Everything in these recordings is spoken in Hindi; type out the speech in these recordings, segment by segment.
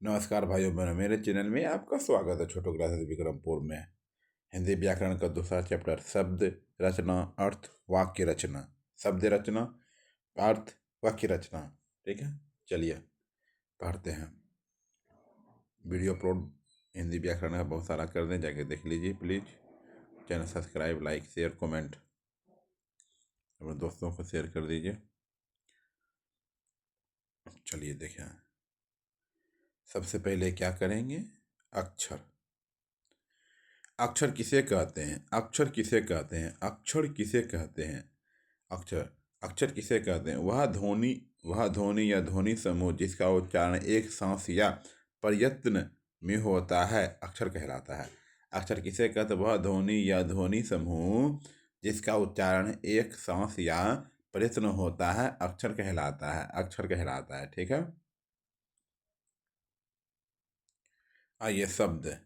नमस्कार भाइयों बहनों, मेरे चैनल में आपका स्वागत है। छोटो क्लासेस विक्रमपुर में हिंदी व्याकरण का दूसरा चैप्टर शब्द रचना अर्थ वाक्य रचना। शब्द रचना अर्थ वाक्य रचना। ठीक है, चलिए पढ़ते हैं। वीडियो अपलोड हिंदी व्याकरण का बहुत सारा कर दें, जाके देख लीजिए please. Channel subscribe, like, share, comment अपने दोस्तों को शेयर कर दीजिए। चलिए देखें, सबसे पहले क्या करेंगे? अक्षर। अक्षर किसे कहते हैं? अक्षर किसे कहते हैं? अक्षर किसे कहते हैं? अक्षर अक्षर किसे कहते हैं? वह ध्वनि या ध्वनि समूह जिसका उच्चारण एक सांस या प्रयत्न में होता है अक्षर कहलाता है। अक्षर किसे कहते हैं? वह ध्वनि या ध्वनि समूह जिसका उच्चारण एक सांस या प्रयत्न होता है अक्षर कहलाता है। अक्षर कहलाता है। ठीक है, आइए शब्द।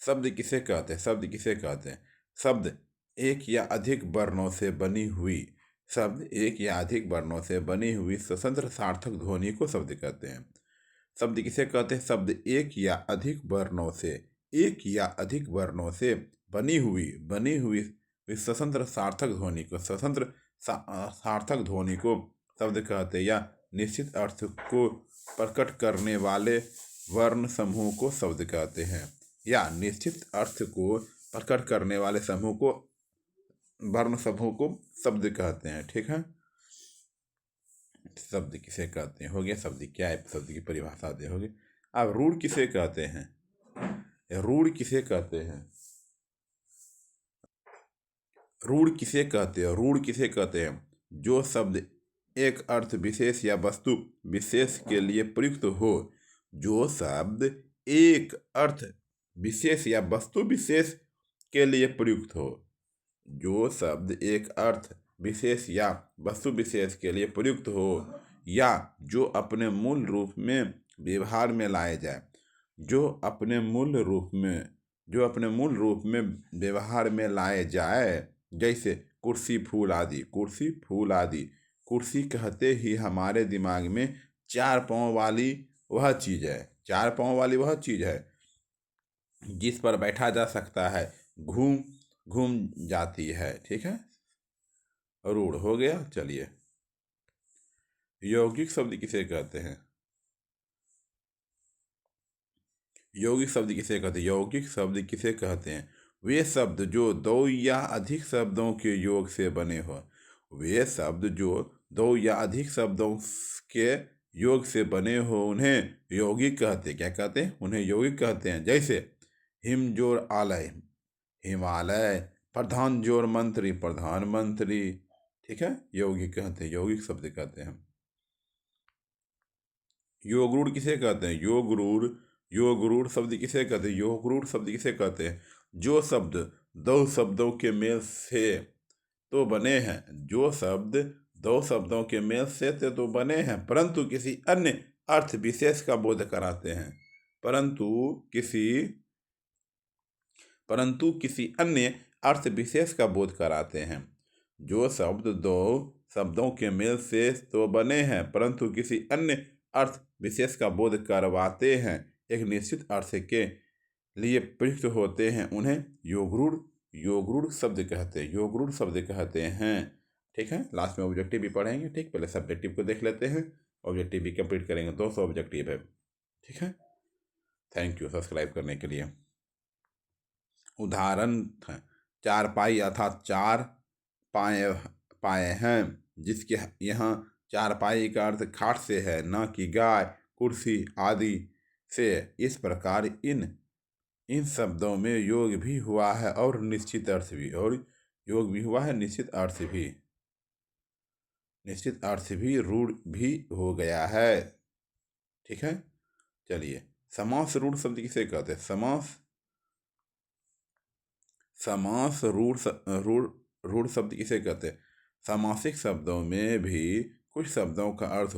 शब्द किसे कहते हैं? शब्द किसे कहते हैं? शब्द एक या अधिक वर्णों से बनी हुई शब्द एक या अधिक वर्णों से बनी हुई स्वतंत्र सार्थक ध्वनि को शब्द कहते हैं। शब्द किसे कहते हैं? शब्द एक या अधिक वर्णों से बनी हुई स्वतंत्र सार्थक ध्वनि को शब्द कहते हैं, या निश्चित अर्थ को प्रकट करने वाले वर्ण समूह को शब्द कहते हैं, या निश्चित अर्थ को प्रकट करने वाले समूह को वर्ण समूह को शब्द कहते हैं। ठीक है, शब्द किसे कहते हैं हो गया। शब्द क्या है, शब्द की परिभाषा दे होगी। अब रूढ़ किसे कहते हैं? रूढ़ किसे कहते हैं? रूढ़ किसे कहते हैं? रूढ़ किसे कहते हैं? जो शब्द एक अर्थ विशेष या वस्तु विशेष के लिए प्रयुक्त हो। जो शब्द एक अर्थ विशेष या वस्तु विशेष के लिए प्रयुक्त हो। जो शब्द एक अर्थ विशेष या वस्तु विशेष के लिए प्रयुक्त हो, या जो अपने मूल रूप में व्यवहार में लाए जाए। जो अपने मूल रूप में व्यवहार में लाए जाए, जैसे कुर्सी, फूल आदि। कुर्सी, फूल आदि। कुर्सी कहते ही हमारे दिमाग में चार पाँव वाली वह चीज़ है जिस पर बैठा जा सकता है, घूम घूम जाती है। ठीक है, रूढ़ हो गया। चलिए, यौगिक शब्द किसे कहते हैं? यौगिक शब्द किसे कहते हैं? यौगिक शब्द किसे कहते हैं? वे शब्द जो दो या अधिक शब्दों के योग से बने हो। वे शब्द जो दो या अधिक शब्दों के योग से बने हो उन्हें यौगिक कहते हैं। क्या कहते हैं? उन्हें यौगिक कहते हैं। जैसे हिम जोड़ आलय, हिमालय। प्रधान जोड़ मंत्री, प्रधानमंत्री। ठीक है, यौगिक कहते हैं, यौगिक शब्द कहते हैं। योगरूढ़ किसे कहते हैं? योगरूढ़ शब्द किसे कहते हैं? योगरूढ़ शब्द किसे कहते हैं? जो शब्द दो शब्दों के मेल से तो बने हैं। जो शब्द दो शब्दों के मेल से तो बने हैं, परंतु किसी अन्य अर्थ विशेष का बोध कराते हैं। परंतु किसी अन्य अर्थ विशेष का बोध कराते हैं। जो शब्द दो शब्दों के मेल से तो बने हैं, परंतु किसी अन्य अर्थ विशेष का बोध करवाते हैं, एक निश्चित अर्थ के लिए प्रयुक्त होते हैं, उन्हें योगरूढ़ शब्द कहते हैं। ठीक है, लास्ट में ऑब्जेक्टिव भी पढ़ेंगे। ठीक, पहले सब्जेक्टिव को देख लेते हैं, ऑब्जेक्टिव भी कंप्लीट करेंगे। 200 ऑब्जेक्टिव है। ठीक है, थैंक यू सब्सक्राइब करने के लिए। उदाहरण, चारपाई अर्थात चार पाए हैं, जिसके यहाँ चारपाई का अर्थ खाट से है, न कि गाय, कुर्सी आदि से। इस प्रकार इन शब्दों में योग भी हुआ है और निश्चित अर्थ भी रूढ़ भी हो गया है। ठीक है, चलिए, समास रूढ़ शब्द किसे कहते हैं? समास रूढ़ शब्द किसे कहते हैं? सामासिक शब्दों में भी कुछ शब्दों का अर्थ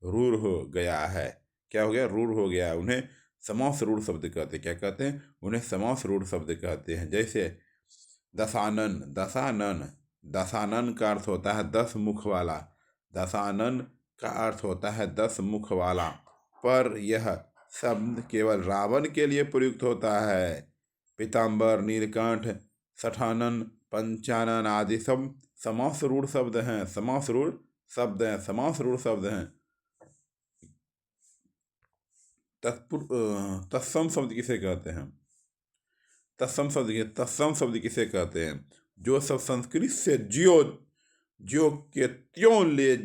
रूढ़ हो गया है। क्या हो गया? रूढ़ हो गया। उन्हें समास रूढ़ शब्द कहते हैं। क्या कहते हैं? उन्हें समास रूढ़ शब्द कहते हैं। जैसे दशानन, दशानन का अर्थ होता है 10 मुख वाला। दशानन का अर्थ होता है 10 मुख वाला, पर यह शब्द केवल रावण के लिए प्रयुक्त होता है। पीताम्बर, नीलकंठ, सठानन, पंचानन आदि सब समास रूढ़ शब्द हैं। समास रूढ़ शब्द हैं। समास रूढ़ शब्द हैं। तत्सम शब्द किसे कहते हैं? तत्सम शब्द किसे कहते हैं? जो सब संस्कृत से ज्यो ज्यो के त्यों ले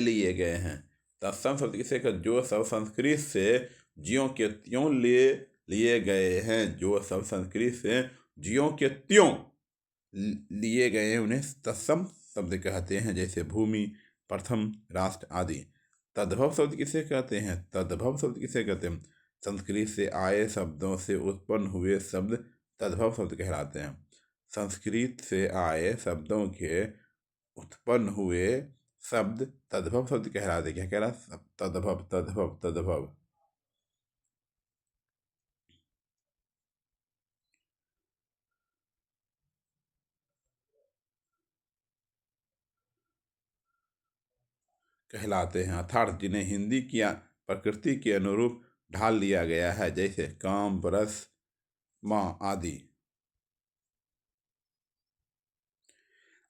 लिए गए हैं। तत्सम शब्द किसे कहते? जो सब संस्कृत से ज्यों के त्यों ले लिए गए हैं। जो सब संस्कृत से ज्यों के त्यों लिए गए हैं उन्हें तत्सम शब्द कहते हैं। जैसे भूमि, प्रथम, राष्ट्र आदि। तद्भव शब्द किसे कहते हैं? तद्भव शब्द किसे कहते हैं? संस्कृत से आए शब्दों से उत्पन्न हुए शब्द तद्भव शब्द कहलाते हैं। संस्कृत से आए शब्दों के उत्पन्न हुए शब्द तद्भव शब्द कहलाते। क्या कह रहा? तद्भव तद्भव तद्भव। कहलाते हैं, अर्थात जिन्हें हिंदी की प्रकृति के अनुरूप ढाल लिया गया है, जैसे काम, बरस, माँ आदि।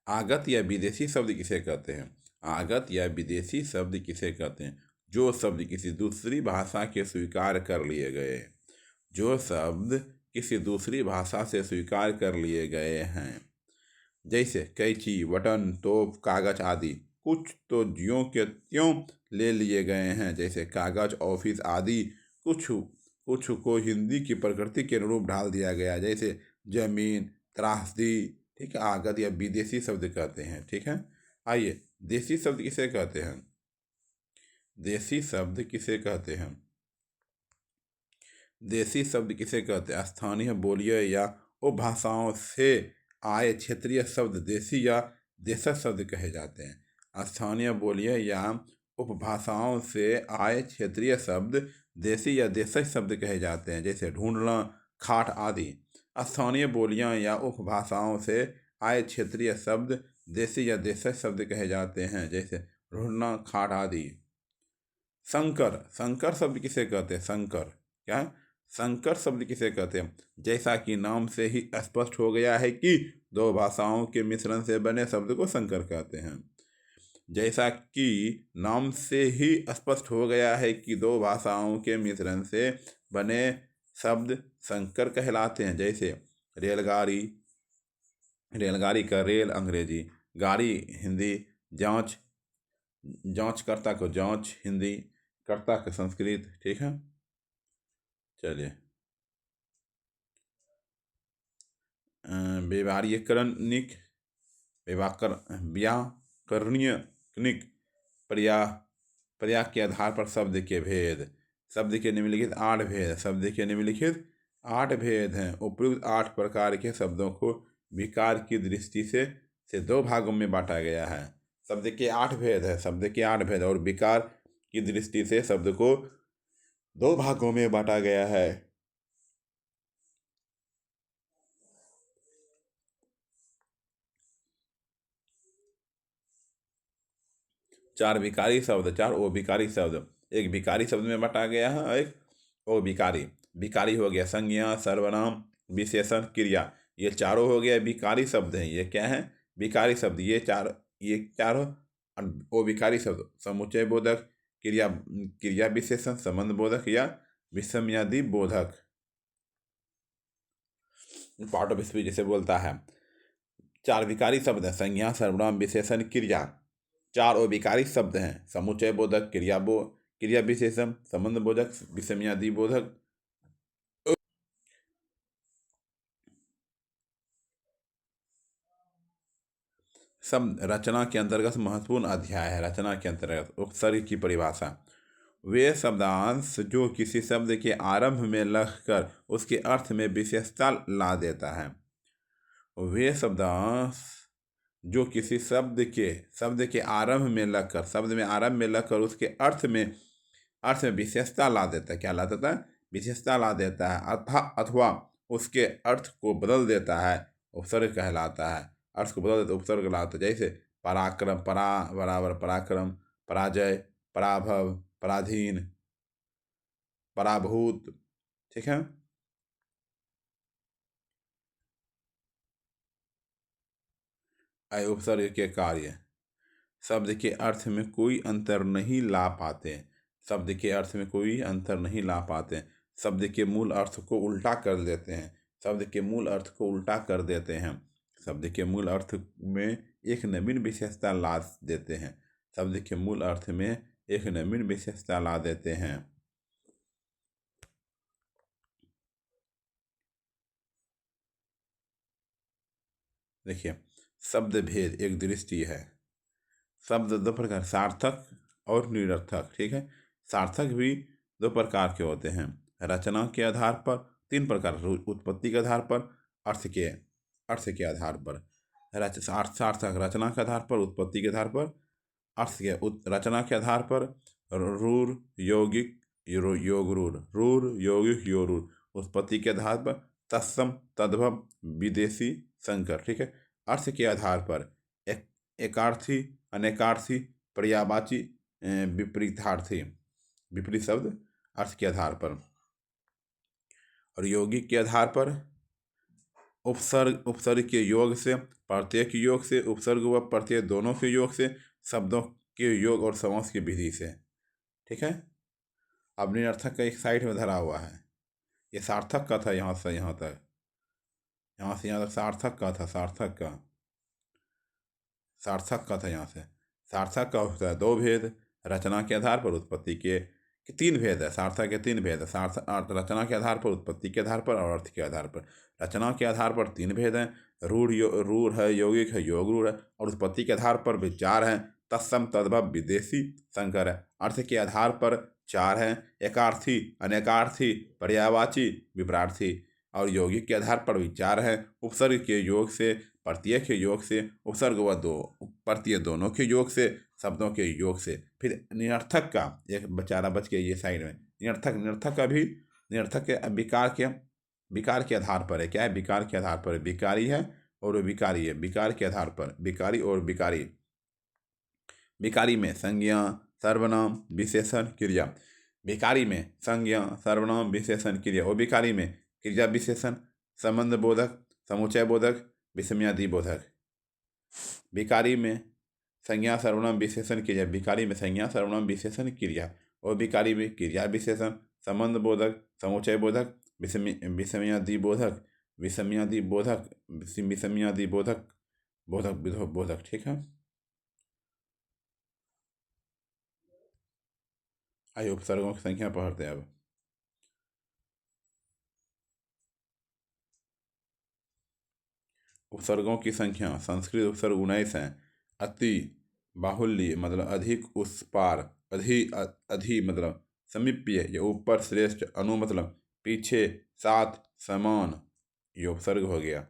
आगत या विदेशी शब्द किसे कहते हैं? आगत या विदेशी शब्द किसे कहते हैं? जो शब्द किसी दूसरी भाषा के स्वीकार कर लिए गए। जो शब्द किसी दूसरी भाषा से स्वीकार कर लिए गए हैं, जैसे कैंची, बटन, तोप, कागज आदि। कुछ तो ज्यों के त्यों ले लिए गए हैं, जैसे कागज, ऑफिस आदि। कुछ कुछ को हिंदी की प्रकृति के अनुरूप ढाल दिया गया, जैसे जमीन, त्रासदी। ठीक है, आगत या विदेशी शब्द कहते हैं। ठीक है, आइए देशी शब्द किसे कहते हैं? देशी शब्द किसे कहते हैं? देशी शब्द किसे कहते हैं? स्थानीय बोलियों या उपभाषाओं से आए क्षेत्रीय शब्द देशी या देशज शब्द कहे जाते हैं। स्थानीय बोलियों या उपभाषाओं से आए क्षेत्रीय शब्द देशी या देशज शब्द कहे जाते हैं, जैसे ढूंढना, खाट आदि। स्थानीय बोलियां या उपभाषाओं से आए क्षेत्रीय शब्द देशी या देशज शब्द कहे जाते हैं, जैसे ढूंढना, खाट आदि। संकर, संकर शब्द किसे कहते हैं? संकर क्या है? संकर शब्द किसे कहते हैं? जैसा कि नाम से ही स्पष्ट हो गया है कि दो भाषाओं के मिश्रण से बने शब्द को संकर कहते हैं। जैसा कि नाम से ही स्पष्ट हो गया है कि दो भाषाओं के मिश्रण से बने शब्द संकर कहलाते हैं, जैसे रेलगाड़ी, रेलगाड़ी का रेल अंग्रेजी, गाड़ी हिंदी, जांच, जांचकर्ता को जांच हिंदी, कर्ता का संस्कृत। ठीक है, चलिए व्याकरणिक, व्याकरणिक पर्याय के आधार पर शब्द के भेद। शब्द के निम्नलिखित 8 भेद। शब्द के निम्नलिखित 8 भेद हैं। उपयुक्त 8 प्रकार के शब्दों को विकार की दृष्टि से 2 भागों में बांटा गया है। शब्द के 8 भेद है। शब्द के 8 भेद और विकार की दृष्टि से शब्द को 2 भागों में बांटा गया है। 4 विकारी शब्द, 4 अविकारी शब्द। एक विकारी शब्द में बांटा गया है, एक अविकारी। विकारी हो गया संज्ञा, सर्वनाम, विशेषण, क्रिया। ये चारों हो गया विकारी शब्द हैं। ये क्या है? विकारी शब्द। ये चारों अविकारी शब्द समुच्चय बोधक, क्रिया विशेषण, संबंध बोधक या विषमयादि बोधक। पार्ट ऑफ स्पीच जिसे बोलता है। 4 विकारी शब्द हैं, संज्ञा, सर्वनाम, विशेषण, क्रिया। 4 अविकारी शब्द हैं, समुच्चय बोधक, क्रिया विशेषण, संबंध बोधक, विषमयादि बोधक। शब्द रचना के अंतर्गत महत्वपूर्ण अध्याय है। रचना के अंतर्गत उपसर्ग की परिभाषा। वे शब्दांश जो किसी शब्द के आरंभ में लगकर उसके अर्थ में विशेषता ला देता है। वे शब्दांश जो किसी शब्द के आरंभ में लगकर उसके अर्थ में विशेषता ला देता है। क्या ला देता है? विशेषता ला देता है, अथवा उसके अर्थ को बदल देता है, उपसर्ग कहलाता है। अर्थ को बदल देते उपसर्ग लाते, जैसे पराक्रम, परा बराबर पराक्रम, पराजय, पराभव, पराधीन, पराभूत। ठीक है। उपसर्ग के कार्य, शब्द के अर्थ में कोई अंतर नहीं ला पाते। शब्द के अर्थ में कोई अंतर नहीं ला पाते, शब्द के मूल अर्थ को उल्टा कर देते हैं। शब्द के मूल अर्थ को उल्टा कर देते हैं। शब्द के मूल अर्थ में एक नवीन विशेषता ला देते हैं। शब्द के मूल अर्थ में एक नवीन विशेषता ला देते हैं। देखिए, शब्द भेद एक दृष्टि है। शब्द दो प्रकार, सार्थक और निरर्थक। ठीक है। सार्थक भी दो प्रकार के होते हैं, रचना के आधार पर। तीन प्रकार, उत्पत्ति के आधार पर, अर्थ के आधार पर। सार्थक रचना के आधार पर, उत्पत्ति के आधार पर, रचना के आधार पर। रूर यौगिक योगरूर, रूर यौगिक योरूर। उत्पत्ति के आधार पर तत्सम, तद्भव, विदेशी, संकर। ठीक है। अर्थ के आधार पर एकार्थी, अनेकार्थी, पर्यायवाची, विपरीतार्थी। विपरीत शब्द अर्थ के आधार पर। और यौगिक के आधार पर उपसर्ग के योग से, प्रत्यय के योग से, उपसर्ग व प्रत्यय दोनों के योग से, शब्दों के योग और समास की विधि से। ठीक है। अब निरर्थक का एक साइड में धरा हुआ है। ये सार्थक का था, यहाँ से यहाँ तक, यहाँ से यहाँ तक सार्थक का था। सार्थक का था यहाँ से। सार्थक का होता है दो भेद, रचना के आधार पर, उत्पत्ति के तीन भेद है। सार्थक के तीन भेद है, रचना के आधार पर, उत्पत्ति के आधार पर और अर्थ के आधार पर। रचना के आधार पर तीन भेद हैं, रूढ़ है, यौगिक है, योग रूढ़ है। और उत्पत्ति के आधार पर भी चार हैं, तत्सम, तद्भव, विदेशी, संकर है। अर्थ के आधार पर चार हैं, एकार्थी, अनेकार्थी, पर्यायवाची, विपरार्थी। और यौगिक के आधार पर भी चार हैं, उपसर्ग के योग से, प्रत्यय के योग से, उपसर्ग व प्रत्यय दोनों के योग से, शब्दों के योग से। फिर निरर्थक का एक बेचारा बच के ये साइड में, निरर्थक का भी, निरर्थक के विकार के आधार पर है। क्या है? विकार के आधार पर विकारी है और विकारी है। विकार के आधार पर विकारी और विकारी। विकारी में संज्ञा, सर्वनाम, विशेषण, क्रिया। विकारी में संज्ञा, सर्वनाम, विशेषण, क्रिया। और विकारी में क्रिया विशेषण, संबंध बोधक, समुच्चय बोधक, विषम्यादि बोधक। विकारी में संज्ञा, सर्वनाम, विशेषण, क्रिया। विकारी में संज्ञा, सर्वनाम, विशेषण, क्रिया। और विकारी में क्रिया विशेषण, संबंध बोधक, समुच्चय बोधक, विषम्यादि बोधक, विषम्यादि बोधक, विषम्यादि बोधक, बोधक। ठीक है। आइए उपसर्गों की संख्या पढ़ते हैं अब। उपसर्गों की संख्या, संस्कृत उपसर्ग 19 हैं। अति, बाहुल्य मतलब अधिक, उस पार, अधि मतलब समीप्य या ऊपर, श्रेष्ठ, अनु मतलब पीछे, साथ, समान, ये उपसर्ग हो गया।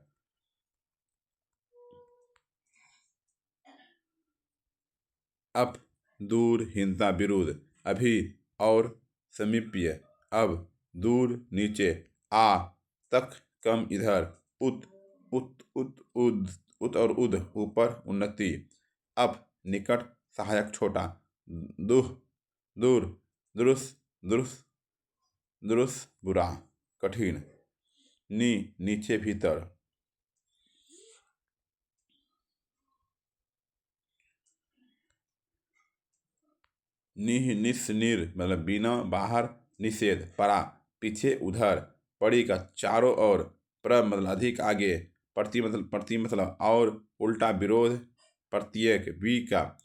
अप, दूर, हीनता, विरुद्ध। अभी, और, समीप्य, अब, दूर, नीचे, आ, तक, कम, इधर, उत, उत और उद, ऊपर, उन्नति। अप, निकट, सहायक, छोटा। दुह, दूर, दुरुस, बुरा, कठिन। नीचे, भीतर। निर मतलब बिना, बाहर, निषेध, परा, पीछे, उधर। पड़ी का चारों ओर, मतलब अधिक, आगे। प्रति मतलब और, उल्टा, विरोध। प्रत्येक, वी का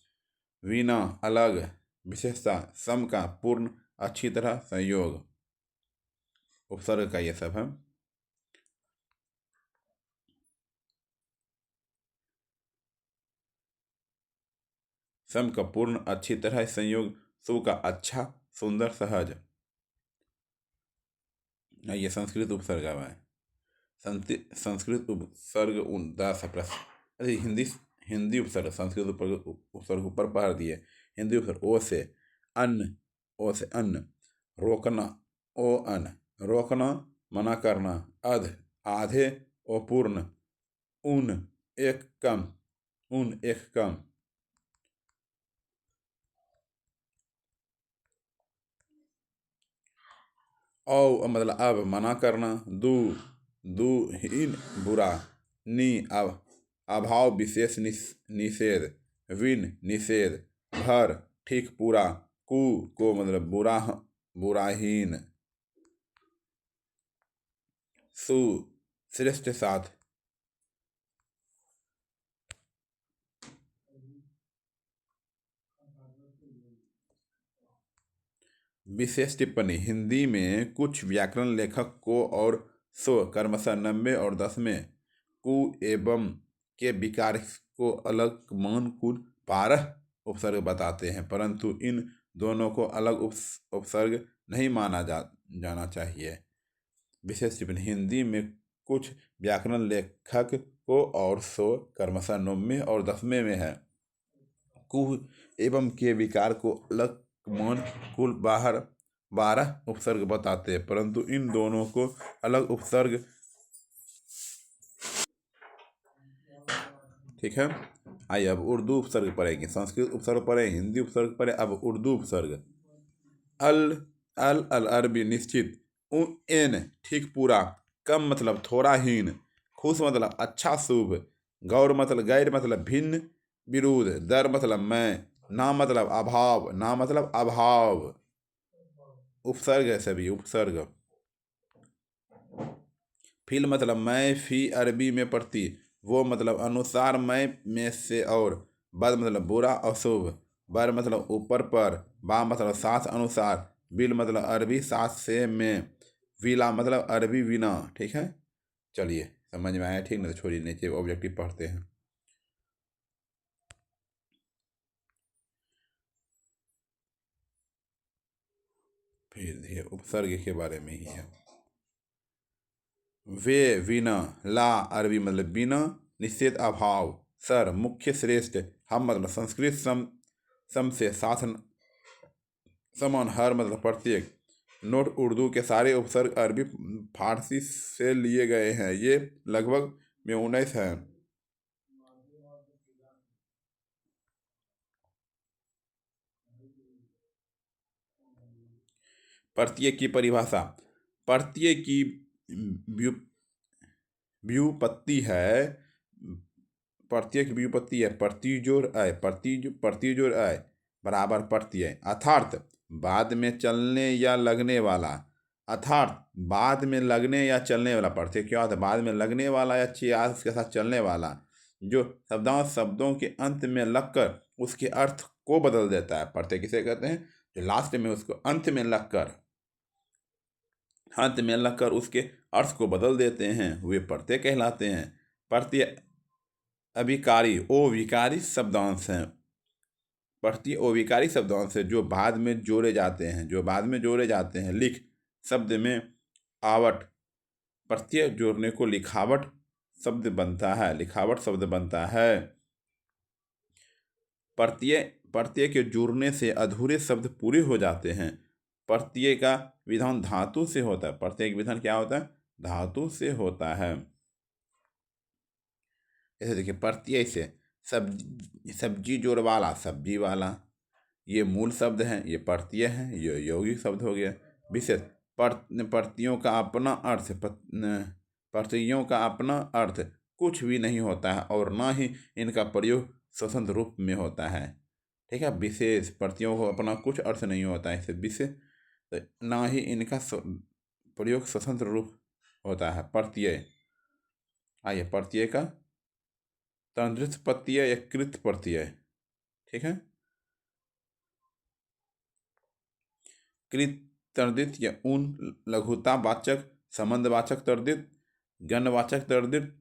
वीना, अलग, विशेषता, सम का पूर्ण, अच्छी तरह, संयोग। उपसर्ग का ये सब है। सम का पूर्ण, अच्छी तरह, संयोग। सु का अच्छा, सुंदर, सहज। ये संस्कृत उपसर्ग है। संस्कृत उपसर्ग 10 प्रश्न। अरे हिंदी उपसर्ग, संस्कृत उपसर्ग ऊपर पढ़ दिए। हिंदी उपसर्ग, ओ से अन्न, रोकना, ओ अन, रोकना, मना करना। अध, आधे, ओ पूर्ण, ऊन, एक कम, उन एक कम। औ मतलब अब मना करना। दू, दू हीन बुरा। नी अब अभाव विशेष निषेध। विन निषेध। भर ठीक पूरा। कु को मतलब बुरा, बुराहीन। सु श्रेष्ठ साथ। विशेष टिप्पणी। हिंदी में कुछ व्याकरण लेखक को और सो क्रमशः 90 और 10 में कु एवं के विकार को अलग मान कुल 12 उपसर्ग बताते हैं, परंतु इन दोनों को अलग उपसर्ग नहीं माना जाना चाहिए। विशेष टिप्पणी। हिंदी में कुछ व्याकरण लेखक को और सो क्रमशः 9वें और 10वें में है कु एवं के विकार को अलग मान कुल 12 उपसर्ग बताते हैं, परंतु इन दोनों को अलग उपसर्ग। ठीक है। आइए अब उर्दू उपसर्ग पढ़ेंगे। संस्कृत उपसर्ग पढ़े, हिंदी उपसर्ग पढ़े, अब उर्दू उपसर्ग। अल, अल अरबी निश्चित। एन ठीक पूरा। कम मतलब थोड़ा हीन। खुश मतलब अच्छा शुभ। गौर मतलब गैर मतलब भिन्न विरुद्ध। दर मतलब मैं। ना मतलब अभाव, ना मतलब अभाव। उपसर्ग है सभी उपसर्ग। फिल मतलब मैं, फी अरबी में प्रति। वो मतलब अनुसार, मैं में से और। बद मतलब बुरा अशुभ। बर मतलब ऊपर पर। बा मतलब साथ अनुसार। बिल मतलब अरबी साथ से में। विला मतलब अरबी बिना। ठीक है, चलिए समझ में आया। ठीक, ना तो छोड़िए, नीचे ऑब्जेक्टिव पढ़ते हैं। फिर ये उपसर्ग के बारे में ही है। वे बिना। ला अरबी मतलब बिना। निषेध अभाव। सर मुख्य श्रेष्ठ। हम मतलब संस्कृत सम से शासन समान। हर मतलब प्रत्येक। नोट उर्दू के सारे उपसर्ग अरबी फारसी से लिए गए हैं। ये लगभग 19 हैं। प्रत्येक की परिभाषा। प्रत्येक की व्युत्पत्ति है। प्रत्येक व्युत्पत्ति है प्रतिजोर अय। प्रतिजोर अय बराबर प्रत्यय। अर्थात बाद में चलने या लगने वाला। अर्थात बाद में लगने या चलने वाला। प्रत्यय क्या होता है? बाद में लगने वाला या चियास के साथ चलने वाला, जो शब्दों के अंत में लगकर उसके अर्थ को बदल देता है। प्रत्यय किसे कहते हैं? जो लास्ट में उसको अंत में लगकर उसके अर्थ को बदल देते हैं, वे प्रत्यय कहलाते हैं। प्रत्यय अभिकारी ओविकारी शब्दांश हैं। प्रत्यय ओविकारी शब्दांश है जो बाद में जोड़े जाते हैं, लिख शब्द में आवट। प्रत्यय जोड़ने को लिखावट शब्द बनता है। प्रत्यय के जुड़ने से अधूरे शब्द पूरे हो जाते हैं। प्रत्यय का विधान धातु से होता है। प्रत्यय का विधान क्या होता है? धातु से होता है। ऐसे देखिए, प्रत्यय से सब्जी जोड़ वाला, सब्जी वाला, ये मूल शब्द हैं, ये प्रत्यय हैं, ये यौगिक शब्द हो गया। विशेष प्रत्ययों का अपना अर्थ प्रत्ययों का अपना अर्थ कुछ भी नहीं होता है और ना ही इनका प्रयोग स्वतंत्र रूप में होता है। ठीक है, विशेष प्रत्ययों को अपना कुछ अर्थ नहीं होता है, इसे विशेष तो ना ही इनका प्रयोग स्वतंत्र रूप होता है। प्रत्यय। आइए, प्रत्यय का तंद्रित प्रत्यय या कृत प्रत्यय। ठीक है, कृत तर्दित या उन लघुता वाचक, संबंधवाचक तर्दित, गणवाचक तर्दित,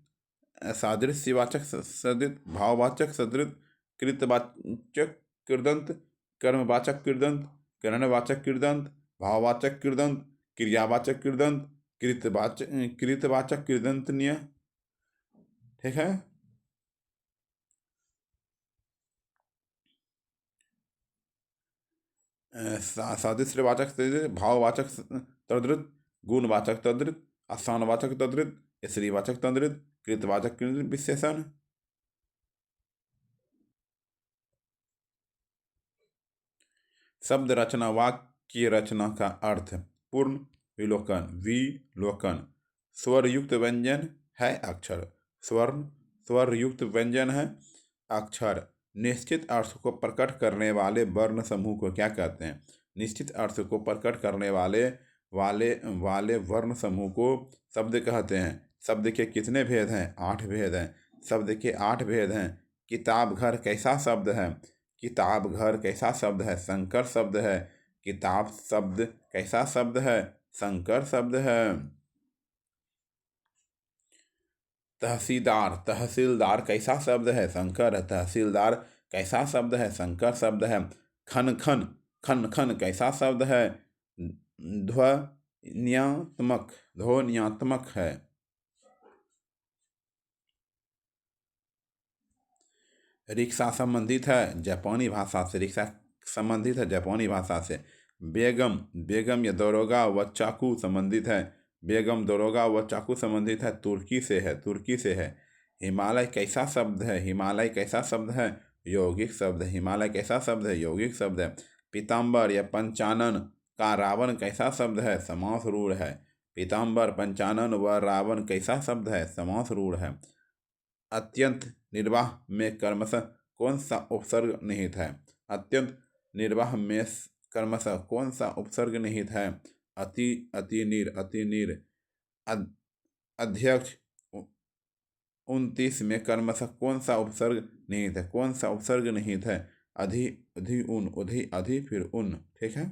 सादृश्यवाचक सदित, भाववाचक सदृत, कृतवाचक कृदंत, कर्मवाचक कृदंत, करणवाचक कृदंत, भाववाचक कृदंत, क्रियावाचक कृदंत, कृतवाचक कृदंतनीय। ठीक है, सादृश्यवाचक तद्रित, भाववाचक तद्रित, गुणवाचक तद्रित, स्थानवाचक तद्रित, स्त्रीवाचक तद्रित, कृतवाचक कृत विशेषण। शब्द रचना वाक्य रचना का अर्थ पूर्ण विलोकन विलोकन। स्वर युक्त व्यंजन है अक्षर, स्वर्ण स्वर युक्त व्यंजन है अक्षर। निश्चित अर्थ को प्रकट करने वाले वर्ण समूह को क्या कहते हैं? निश्चित अर्थ को प्रकट करने वाले वाले वाले वर्ण समूह को शब्द कहते हैं। शब्द के कितने भेद हैं? 8 भेद हैं। शब्द के 8 भेद हैं। किताब घर कैसा शब्द है? किताब घर कैसा शब्द है? संकर शब्द है। किताब शब्द कैसा शब्द है? संकर शब्द है। तहसीलदार तहसीलदार कैसा शब्द है? संकर है। तहसीलदार कैसा शब्द है? संकर शब्द है। खन खन खन खन कैसा शब्द है? ध्वन्यात्मक है। रिक्शा संबंधित है जापानी भाषा से। रिक्शा संबंधित है जापानी भाषा से। बेगम बेगम या दरोगा व चाकू संबंधित है। बेगम दरोगा व चाकू संबंधित है तुर्की से है। तुर्की से है। हिमालय कैसा शब्द है? हिमालय कैसा शब्द है? यौगिक शब्द है। हिमालय कैसा शब्द है? यौगिक शब्द है। पीताम्बर या पंचानन का रावण कैसा शब्द है? समास रूढ़ है। पीताम्बर पंचानन व रावण कैसा शब्द है? समास रूढ़ है। अत्यंत निर्वाह में कर्मशः कौन सा उपसर्ग निहित है? अत्यंत निर्वाह में कर्मशः कौन सा उपसर्ग निहित है? अति अतिनीर। अध्यक्ष 29 में कर्मशः कौन सा उपसर्ग निहित है? कौन सा उपसर्ग निहित है? अधि अधि उन उधि अधि फिर उन। ठीक है।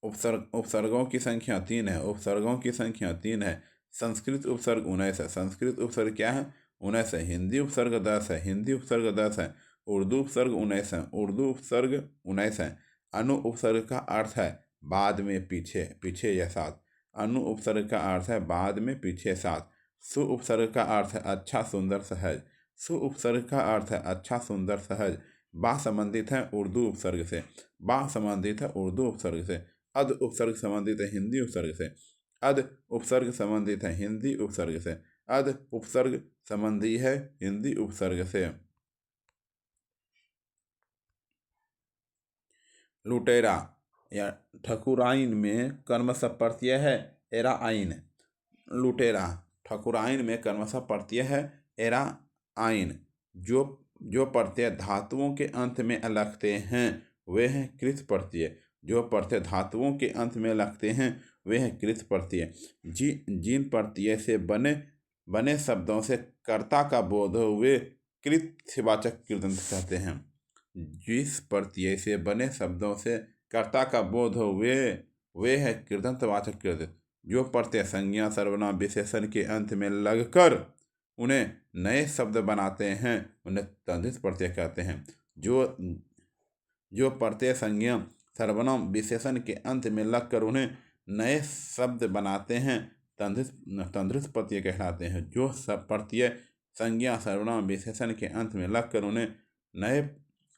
उपसर्गों की संख्या 3 है। उपसर्गों की संख्या 3 है। संस्कृत उपसर्ग 19 है। संस्कृत उपसर्ग क्या है? 19 है। हिंदी उपसर्ग 10 है। हिंदी उपसर्ग 10 है। उर्दू उपसर्ग 19 है। उर्दू उपसर्ग 19 है। अनु उपसर्ग का अर्थ है बाद में, पीछे, पीछे या साथ। अनु उपसर्ग का अर्थ है बाद में, पीछे, साथ। सु उपसर्ग का अर्थ है अच्छा, सुंदर, सहज। सु उपसर्ग का अर्थ है अच्छा, सुंदर, सहज। बा संबंधित है उर्दू उपसर्ग से। बा संबंधित है उर्दू उपसर्ग से। अद उपसर्ग संबंधित है हिंदी उपसर्ग से। अद उपसर्ग संबंधित है हिंदी उपसर्ग से। अद उपसर्ग संबंधी है हिंदी उपसर्ग से। लुटेरा या ठकुराइन में कर्मशः प्रत्यय है एरा आइन। लुटेरा ठकुराइन में कर्मशः प्रत्यय है एरा आइन। जो प्रत्यय धातुओं के अंत में लगते हैं वे हैं कृत प्रत्यय। जो प्रत्यय धातुओं के अंत में लगते हैं वे हैं कृत प्रत्यय। जिन प्रत्यय से बने शब्दों से कर्ता का बोध हो वे कृतवाचक कृदंत कहते हैं। जिस प्रत्यय से बने शब्दों से कर्ता का बोध हो वे है कृदंतवाचक कृदंत। जो प्रत्यय संज्ञा सर्वनाम विशेषण के अंत में लगकर उन्हें नए शब्द बनाते हैं उन्हें तद्धित प्रत्यय कहते हैं। जो प्रत्यय संज्ञा सर्वनाम विशेषण के अंत में लगकर उन्हें नए शब्द बनाते हैं तद्धित प्रत्यय कहलाते हैं। जो सब प्रत्यय संज्ञा सर्वनाम विशेषण के अंत में लगकर उन्हें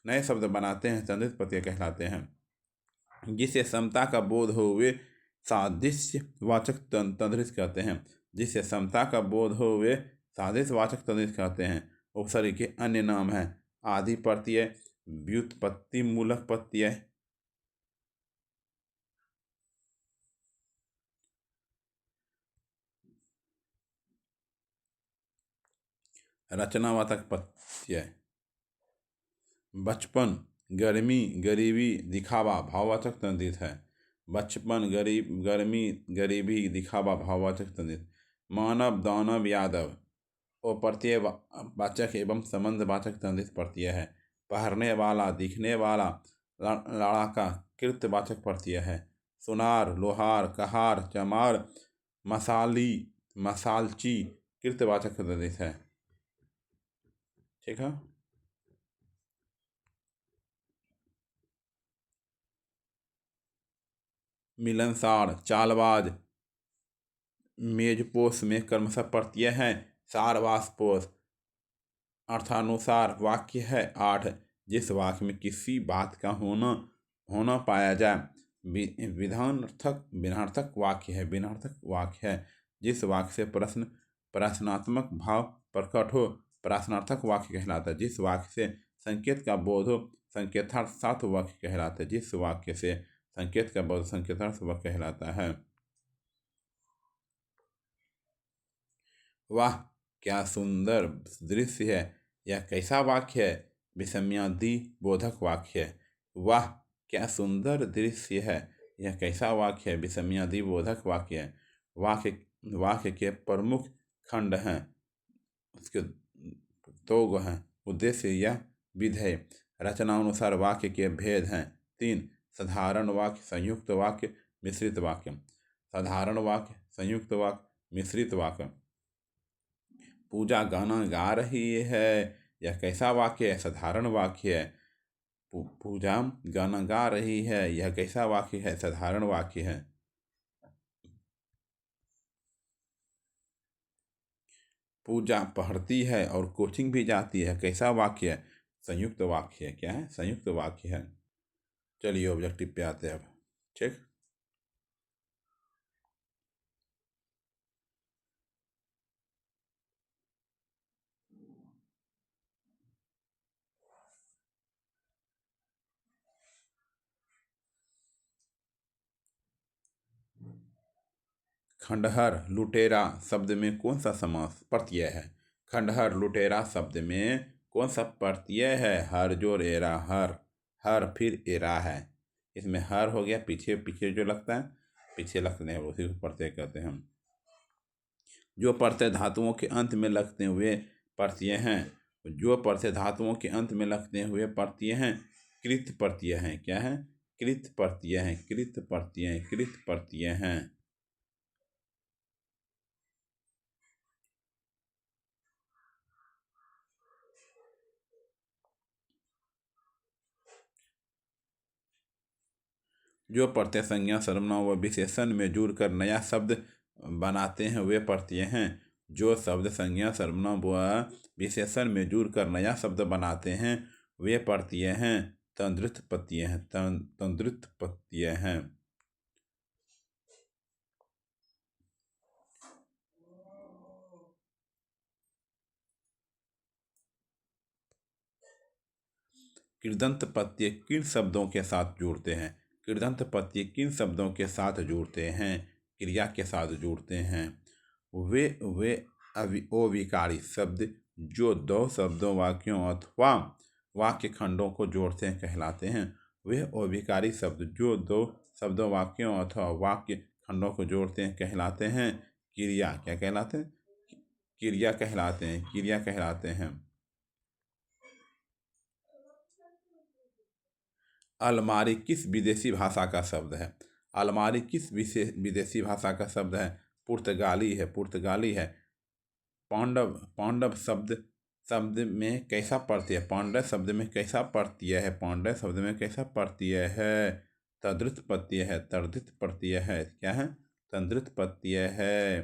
नए शब्द बनाते हैं तद्धित प्रत्यय कहलाते हैं। जिसे समता का बोध हो वे सादृश्यवाचक तद्धित कहते हैं। जिसे समता का बोध हो वे सादृश्यवाचक तद्धित कहते हैं। उपसर्ग के अन्य नाम हैं आदि प्रत्यय, व्युत्पत्ति मूलक प्रत्यय, रचनावाचक प्रत्यय। बचपन गर्मी गरीबी दिखावा भाववाचक तद्धित है। बचपन गर्मी गरीबी दिखावा भाववाचक तद्धित। मानव दानव यादव वो प्रत्यय वाचक एवं संबंधवाचक तद्धित प्रत्यय है। पहनने वाला दिखने वाला लड़ाका कृतवाचक प्रत्यय है। सुनार लोहार कहार चमार मसाली मसालची कृतवाचक तद्धित है। ठीक है। मिलनसार चालबाज मेजपोश में कर्मशः प्रत्यय है सारवासपोश। अर्थानुसार वाक्य है 8। जिस वाक्य में किसी बात का होना पाया जाए विधानार्थक वाक्य है। विधानार्थक वाक्य है। जिस वाक्य से प्रश्नात्मक भाव प्रकट हो प्रश्नार्थक वाक्य कहलाता है। जिस वाक्य से संकेत का बोध हो संकेतार्थ वाक्य कहलाता है। जिस वाक्य से संकेत का बोध संकेतार्थ वाक्य कहलाता है। वाह क्या सुंदर दृश्य है, यह कैसा वाक्य है? विस्मयादि बोधक वाक्य है। वाह क्या सुंदर दृश्य है, यह कैसा वाक्य है? विस्मयादि बोधक वाक्य है। वाक्य वाक्य के प्रमुख खंड हैं, उसके दो हैं, उद्देश्य या विधेय। रचनानुसार वाक्य के भेद हैं 3। साधारण वाक्य, संयुक्त वाक्य, मिश्रित वाक्य। साधारण वाक्य, संयुक्त वाक्य, मिश्रित वाक्य। पूजा गाना गा रही है, यह कैसा वाक्य है? साधारण वाक्य है। पूजा गाना गा रही है, यह कैसा वाक्य है? साधारण वाक्य है। पूजा पढ़ती है और कोचिंग भी जाती है, कैसा वाक्य है? संयुक्त वाक्य है। क्या है? संयुक्त वाक्य है। चलिए ऑब्जेक्टिव पे आते हैं अब। ठीक, खंडहर लुटेरा शब्द में कौन सा समास प्रत्यय है? खंडहर लुटेरा शब्द में कौन सा प्रत्यय है? हर जोर एरा, हर हर फिर एरा है। इसमें हर हो गया, पीछे पीछे जो लगता है, पीछे लगते हैं उसी को प्रत्यय कहते हैं हम। जो प्रत्यय धातुओं के अंत में लगते हुए प्रत्यय हैं, जो प्रत्यय धातुओं के अंत में लगते हुए प्रत्यय हैं, कृत प्रत्यय हैं। क्या है? कृत प्रत्यय हैं, कृत प्रत्यय, कृत प्रत्यय हैं। जो प्रत्यय संज्ञा सर्वनाम व विशेषण में जुड़कर नया शब्द बनाते हैं वे प्रत्यय हैं। जो शब्द संज्ञा सर्वनाम व विशेषण में जुड़कर नया शब्द बनाते हैं वे प्रत्यय हैं। तंद्रुत प्रत्यय हैं, तंद्रुत प्रत्यय हैं। कृदंत प्रत्यय किन शब्दों के साथ जुड़ते हैं? कृदंत प्रत्यय किन शब्दों के साथ जुड़ते हैं? क्रिया के साथ जुड़ते हैं। वे अविकारी शब्द जो दो शब्दों, वाक्यों अथवा वाक्य खंडों को जोड़ते हैं कहलाते हैं। वे अविकारी शब्द जो दो शब्दों, वाक्यों अथवा वाक्य खंडों को जोड़ते हैं कहलाते हैं क्रिया। क्या कहलाते हैं? क्रिया कहलाते हैं, क्रिया कहलाते हैं। अलमारी किस विदेशी भाषा का शब्द है? अलमारी किस विदेशी भाषा का शब्द है? पुर्तगाली है, पुर्तगाली है। पांडव, पांडव शब्द शब्द में कैसा प्रत्यय है? पांडव शब्द में कैसा प्रत्यय है? पांडव शब्द में कैसा प्रत्यय है? तद्रुत प्रत्यय है, तर्दित प्रत्यय है। क्या है? तद्रुत प्रत्यय है।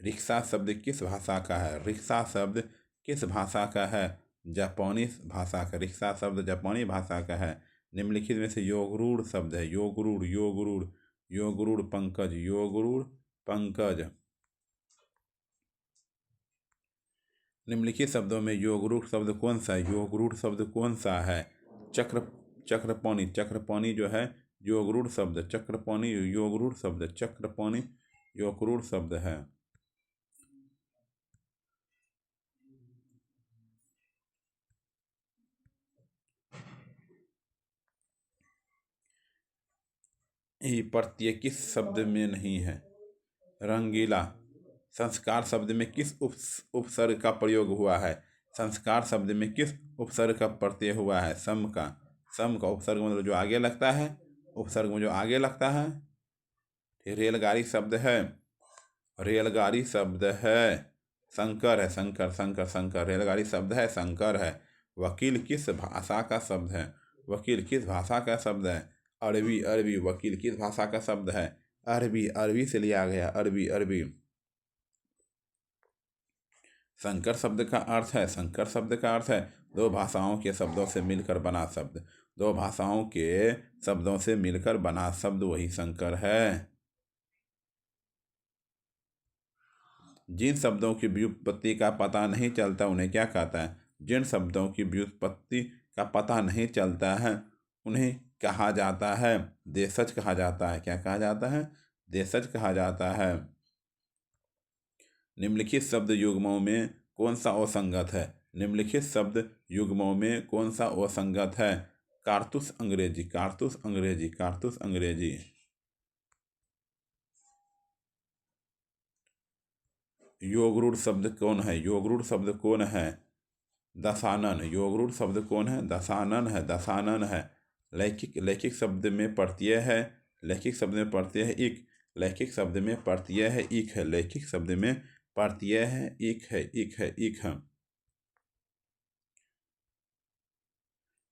रिक्शा शब्द किस भाषा का है? रिक्शा शब्द किस भाषा का है? जापानी भाषा का। रिक्शा शब्द जापानी भाषा का है। निम्नलिखित में से योगरूढ़ शब्द है। योगरूढ़, योगरूढ़, योगरूढ़ पंकज, योगरूढ़ पंकज। निम्नलिखित शब्दों में योगरूढ़ शब्द कौन सा है? योगरूढ़ शब्द कौन सा है? चक्र, चक्रपाणी, चक्रपाणी जो है योगरूढ़ शब्द। चक्रपाणी योगरूढ़ शब्द, चक्रपाणी योगरूढ़ शब्द है। ये प्रत्यय किस शब्द में नहीं है? रंगीला। संस्कार शब्द में किस उपसर्ग का प्रयोग हुआ है? संस्कार शब्द में किस उपसर्ग का प्रत्यय हुआ है? सम का। सम का उपसर्ग मतलब जो आगे लगता है, उपसर्ग में जो आगे लगता है। फिर रेलगाड़ी शब्द है, रेलगाड़ी शब्द है। शंकर है, शंकर, शंकर, शंकर। रेलगाड़ी शब्द है, शंकर है। वकील किस भाषा का शब्द है? वकील किस भाषा का शब्द है? अरबी, अरबी। वकील किस भाषा का शब्द है? अरबी, अरबी से लिया गया, अरबी, अरबी। संकर शब्द का अर्थ है, संकर शब्द का अर्थ है दो भाषाओं के शब्दों से मिलकर बना शब्द। दो भाषाओं के शब्दों से मिलकर बना शब्द वही संकर है। जिन शब्दों की व्युत्पत्ति का पता नहीं चलता उन्हें क्या कहता है? जिन शब्दों की व्युत्पत्ति का पता नहीं चलता है उन्हें कहा जाता है देशज कहा जाता है। क्या कहा जाता है? देशज कहा जाता है। निम्नलिखित शब्द युग्मों में कौन सा असंगत है? निम्नलिखित शब्द युग्मों में कौन सा असंगत है? कारतूस अंग्रेजी, कारतूस अंग्रेजी, कारतूस अंग्रेजी। योगरूढ़ शब्द कौन है? योगरूढ़ शब्द कौन है? दशानन। योगरूढ़ शब्द कौन है? दशानन है, दशानन है। लैखिक, लैखिक शब्द में प्रत्यय है, लैखिक शब्द में प्रत्यय है इक, लैखिक शब्द में प्रत्यय है इक है, लैखिक शब्द में प्रत्यय है इक है, इक है, इक है।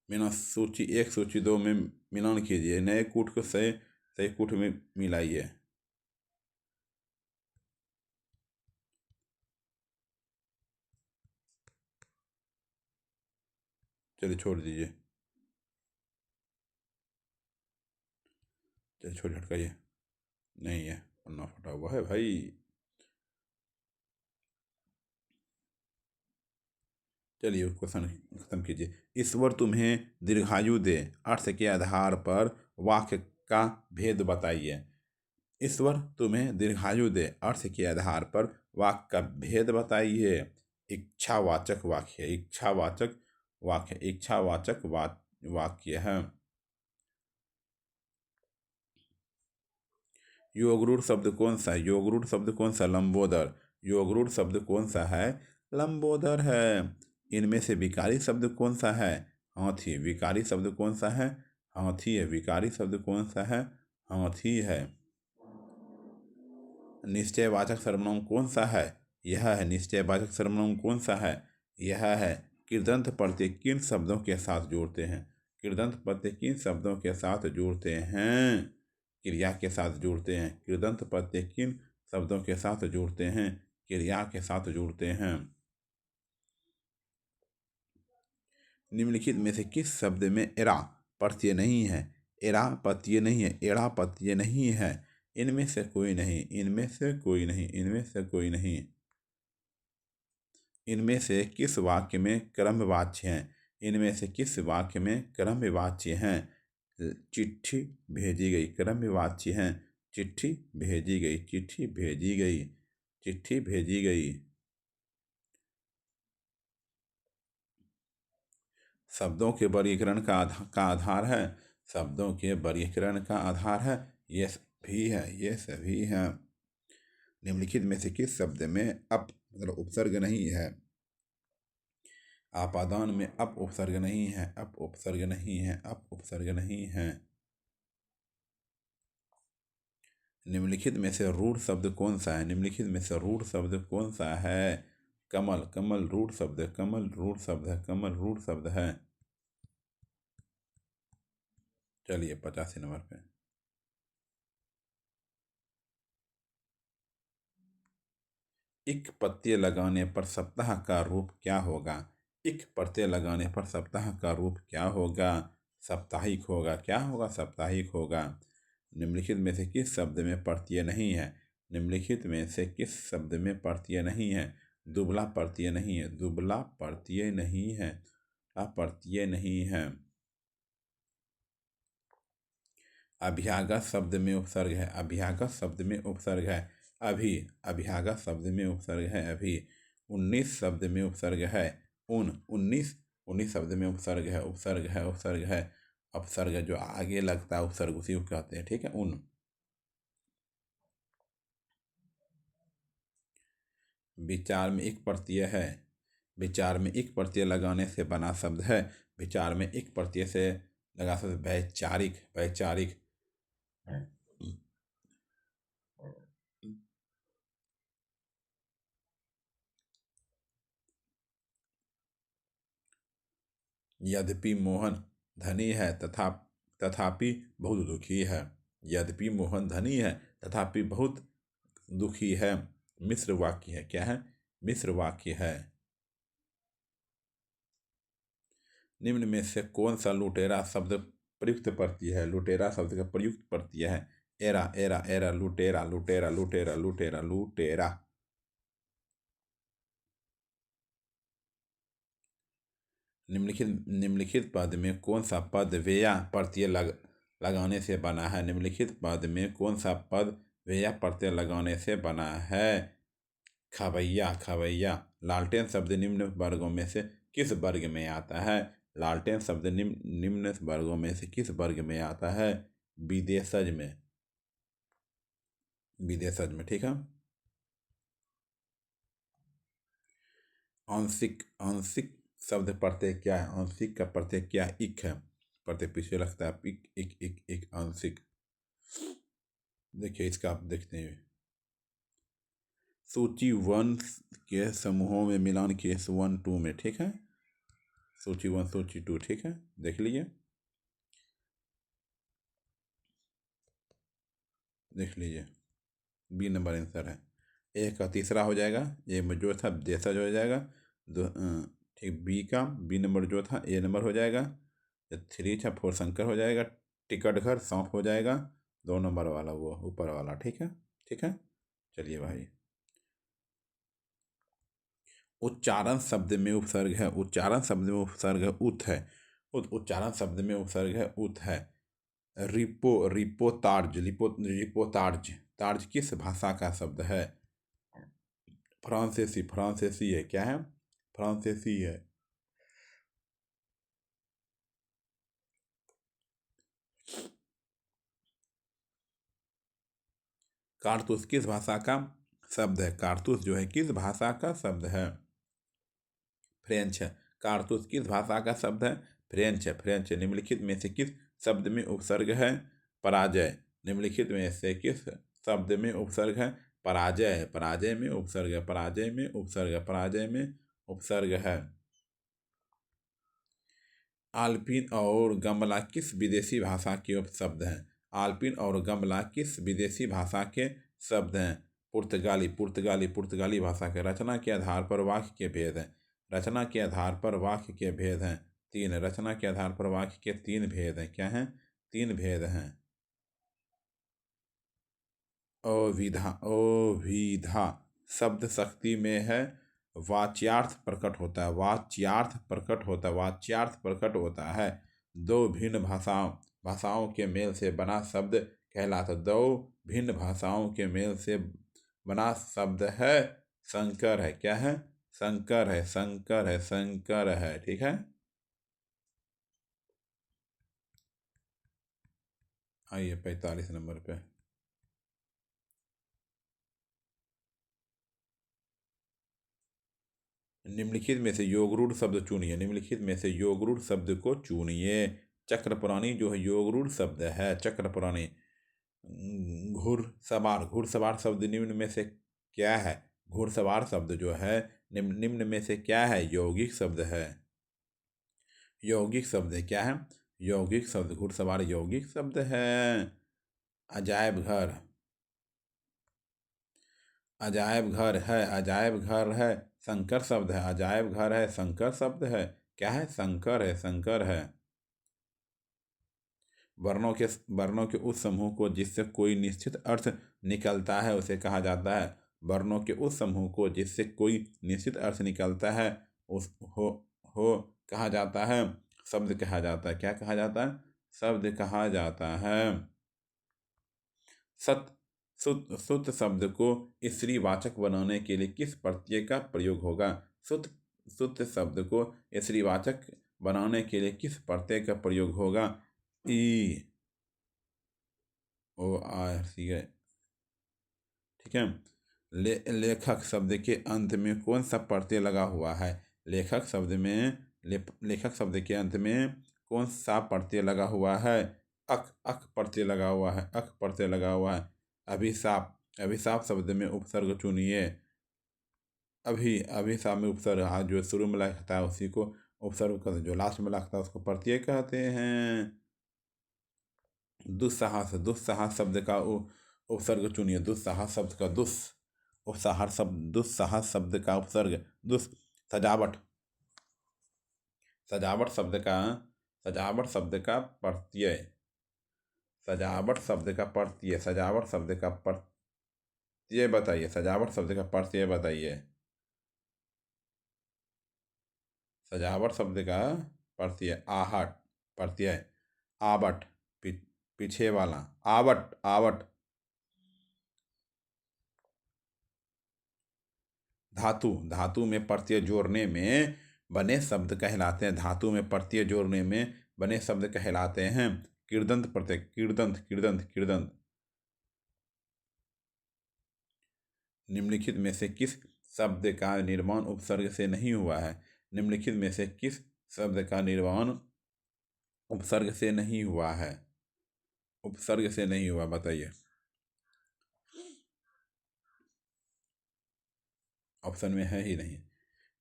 मिलान सूची 1 सूची 2 में मिलान कीजिए, नए कूट को सही सही कूट में मिलाइए। चलिए छोड़ दीजिए, चलिए छोड़ हटकाइए। नहीं है, पन्ना फटा हुआ है भाई। चलिए क्वेश्चन खत्म कीजिए। ईश्वर तुम्हें दीर्घायु दे अर्थ के आधार पर वाक्य का भेद बताइए। ईश्वर तुम्हें दीर्घायु दे अर्थ के आधार पर वाक्य का भेद बताइए। इच्छावाचक वाक्य, इच्छावाचक वाक्य, इच्छावाचक वाक्य है। योगरूढ़ शब्द कौन सा है? योगरूढ़ शब्द कौन सा? लंबोदर। योगरूढ़ शब्द कौन सा है? लंबोदर है। इनमें से विकारी शब्द कौन सा है? हाथी। विकारी शब्द कौन सा है? हाथी है। विकारी शब्द कौन सा है? हाथी है। निश्चयवाचक सर्वनाम कौन सा है? यह है। निश्चयवाचक सर्वनाम कौन सा है? यह है। कृदंत प्रत्यय किन शब्दों के साथ जोड़ते हैं? कृदंत प्रत्यय किन शब्दों के साथ जोड़ते हैं? क्रिया के साथ जोड़ते हैं। कृदंत प्रत्यय किन शब्दों के साथ जोड़ते हैं? क्रिया के साथ जोड़ते हैं। निम्नलिखित में से किस शब्द में एरा प्रत्यय नहीं है? एरा प्रत्यय नहीं है, एड़ा प्रत्यय नहीं है। इनमें से कोई नहीं, इनमें से कोई नहीं, इनमें से कोई नहीं। इनमें से किस वाक्य में क्रमवाच्य हैं? इनमें से किस वाक्य में क्रमवाच्य हैं? चिट्ठी भेजी गई, क्रमवाच्य हैं। चिट्ठी भेजी गई, चिट्ठी भेजी गई, चिट्ठी भेजी गई। शब्दों के वर्गीकरण का आधार है। शब्दों के वर्गीकरण का आधार है। ये सभी है, ये सभी हैं। निम्नलिखित में से किस शब्द में अप मतलब उपसर्ग नहीं है? आपादान में अप उपसर्ग नहीं है, अप उपसर्ग नहीं है, अप उपसर्ग नहीं है। निम्नलिखित में से रूढ़ शब्द कौन सा है? निम्नलिखित में से रूढ़ शब्द कौन सा है? कमल। कमल रूढ़ शब्द है, कमल रूढ़ शब्द है, कमल रूढ़ शब्द है। चलिए 85 नंबर पे। इक प्रत्यय लगाने पर सप्ताह का रूप क्या होगा? इक प्रत्यय लगाने पर सप्ताह का रूप क्या होगा? साप्ताहिक होगा। क्या होगा? साप्ताहिक होगा। निम्नलिखित में से किस शब्द में प्रत्यय नहीं है? निम्नलिखित में से किस शब्द में प्रत्यय नहीं है? दुबला प्रत्यय नहीं है, दुबला प्रत्यय नहीं है, अप्रत्यय नहीं है। अभ्यागत शब्द में उपसर्ग है, अभ्यागत शब्द में उपसर्ग है। अभी, अभ्यागत शब्द में उपसर्ग है अभी। 19 शब्द में उपसर्ग है। 19 शब्द में उपसर्ग है, उपसर्ग है, उपसर्ग है। अपसर्ग जो आगे लगता है उपसर्ग उसी को कहते हैं, ठीक है। विचार में एक प्रत्यय है। विचार में एक प्रत्यय लगाने से बना शब्द है। विचार में एक प्रत्यय से लगा शब्द वैचारिक, वैचारिक। यद्यपि मोहन धनी है तथापि बहुत दुखी है। यद्यपि मोहन धनी है तथापि बहुत दुखी है। मिश्र वाक्य है। क्या है? मिश्र वाक्य है। निम्न में से कौन सा लुटेरा शब्द प्रयुक्त प्रत्यय है? लुटेरा शब्द का प्रयुक्त प्रत्यय है। एरा, एरा, एरा, लुटेरा, लुटेरा, लुटेरा, लुटेरा, लुटेरा। निम्नलिखित पद में कौन सा पद व्यय प्रत्यय लगाने से बना है? निम्नलिखित पद में कौन सा पद व्यय प्रत्यय लगाने से बना है? खवैया, खवैया। लालटेन शब्द निम्न वर्गों में से किस वर्ग में आता है? लालटेन शब्द निम्न वर्गों में से किस वर्ग में आता है? विदेशज में, विदेशज में। ठीक है। आंशिक, आंशिक शब्द प्रत्यय क्या है? आंशिक का प्रत्यय क्या? इक है। प्रत्यय पीछे लगता है इक, इक, इक, इक, आंशिक। देखिए इसका आप देखते हैं, सूची 1 के समूहों में मिलान केस 1 2 में। ठीक है, सूची 1 सूची 2। ठीक है, देख लीजिए, देख लीजिए। बी नंबर आंसर है। ए का तीसरा हो जाएगा, ए में जो था देशज हो जाएगा। ठीक, बी का बी नंबर जो था ए नंबर हो जाएगा। 3 था 4 शंकर हो जाएगा। टिकट घर सौंप हो जाएगा। 2 नंबर वाला वो ऊपर वाला। ठीक है, ठीक है। चलिए भाई, उच्चारण शब्द में उपसर्ग है। उच्चारण शब्द में उपसर्ग है उत है। उच्चारण शब्द में उपसर्ग है उत है। रिपो, रिपोतार्ज, रिपोतार्ज। तार्ज किस भाषा का शब्द है? फ्रांसीसी, फ्रांसीसी है। क्या है? फ्रांसीसी है। कारतूस किस भाषा का शब्द है? कारतूस जो है किस भाषा का शब्द है? फ्रेंच है। कारतूस किस भाषा का शब्द है? फ्रेंच है, फ्रेंच है। निम्नलिखित में से किस शब्द में उपसर्ग है? पराजय। निम्नलिखित में से किस शब्द में उपसर्ग है? पराजय है। पराजय में उपसर्ग है, पराजय में उपसर्ग है, पराजय में उपसर्ग है। आल्पिन और गमला किस विदेशी भाषा के उपशब्द हैं? आल्पिन और गमला किस विदेशी भाषा के शब्द हैं? पुर्तगाली, पुर्तगाली, पुर्तगाली भाषा के। रचना के आधार पर वाक्य के भेद हैं। रचना के आधार पर वाक्य के भेद हैं 3। रचना के आधार पर वाक्य के 3 भेद हैं। क्या हैं? 3 भेद हैं। अविधा, अविधा शब्द शक्ति में है। वाच्यार्थ प्रकट होता है, वाच्यार्थ प्रकट होता है, वाच्यार्थ प्रकट होता है। 2 भिन्न भाषाओं के मेल से बना शब्द कहलाता। 2 भिन्न भाषाओं के मेल से बना शब्द है संकर है। क्या है? संकर है, संकर है, संकर है। ठीक है, आइए 45 नंबर पे। निम्नलिखित में से योगरूढ़ शब्द चुनिए। निम्नलिखित में से योगरूढ़ शब्द को चुनिए। चक्रपुराणी जो है योगरूढ़ शब्द है। चक्रपुराणी। घुड़सवार, घुड़सवार शब्द निम्न में से क्या है? घुड़सवार शब्द जो है निम्न में से क्या है? यौगिक शब्द है। यौगिक शब्द है। क्या है? यौगिक शब्द। घुड़सवार यौगिक शब्द है। अजायब घर, अजायब घर है, अजायब घर है, संकर शब्द है। अजायब घर है, संकर शब्द है। क्या है? संकर है, संकर है। वर्णों के उस समूह को जिससे कोई निश्चित अर्थ निकलता है उसे कहा जाता है। वर्णों के उस समूह को जिससे कोई निश्चित अर्थ निकलता है उस हो कहा जाता है, शब्द कहा जाता है। क्या कहा जाता है? शब्द कहा जाता है। सत, सुत शब्द को स्त्रीवाचक बनाने के लिए किस प्रत्यय का प्रयोग होगा? सुत, सुत शब्द को स्त्रीवाचक बनाने के लिए किस प्रत्यय का प्रयोग होगा? ई, ओ, आर, सी है। ठीक है। लेखक शब्द के अंत में कौन सा प्रत्यय लगा हुआ है? लेखक शब्द में लेखक शब्द के अंत में कौन सा प्रत्यय लगा हुआ है? अक, अक प्रत्यय लगा हुआ है, अक प्रत्यय लगा हुआ है। अभिशाप, अभिशाप शब्द में उपसर्ग चुनिए। अभिशाप में उपसर्ग, हाँ, जो शुरू में लगता है उसी को उपसर्ग कहते हैं, जो लास्ट में लगता है उसको प्रत्यय कहते हैं। दुस्साहस, दुस्साहस शब्द का उपसर्ग चुनिए। दुस्साहस शब्द का दुस्साहस शब्द का उपसर्ग दुस। सजावट, सजावट शब्द का सजावट शब्द का प्रत्यय, सजावट शब्द का प्रत्यय, सजावट शब्द का प्रत्यय बताइए। सजावट शब्द का प्रत्यय बताइए। सजावट शब्द का प्रत्यय आहट, प्रत्यय आवट, पीछे वाला आवट, आवट। धातु, धातु में प्रत्यय जोड़ने में बने शब्द कहलाते हैं, धातु में प्रत्यय जोड़ने में बने शब्द कहलाते हैं कृदंत प्रत्यय, कृदंत, कृदंत, कृदंत। निम्नलिखित में से किस शब्द का निर्माण उपसर्ग से नहीं हुआ है? निम्नलिखित में से किस शब्द का निर्माण उपसर्ग से नहीं हुआ है? उपसर्ग से नहीं हुआ, बताइए। ऑप्शन में है ही नहीं।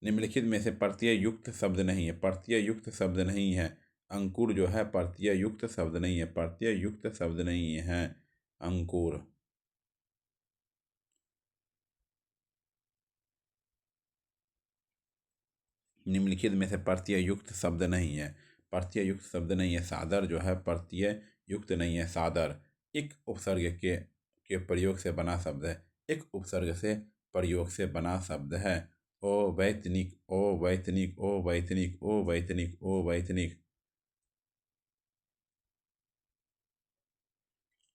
निम्नलिखित में से प्रत्यय युक्त शब्द नहीं है, प्रत्यय युक्त शब्द नहीं है। अंकुर जो है प्रत्यय युक्त शब्द नहीं है, प्रत्यय युक्त शब्द नहीं है अंकुर। निम्नलिखित में से प्रत्यय युक्त शब्द नहीं है, प्रत्यय युक्त शब्द नहीं है। सादर जो है प्रत्यय युक्त नहीं है, सादर एक उपसर्ग के प्रयोग से बना शब्द है, एक उपसर्ग से प्रयोग से बना शब्द है। ओ वैतनिक, ओ वैतनिक, ओ वैतनिक, ओ वैतनिक, ओ वैतनिक।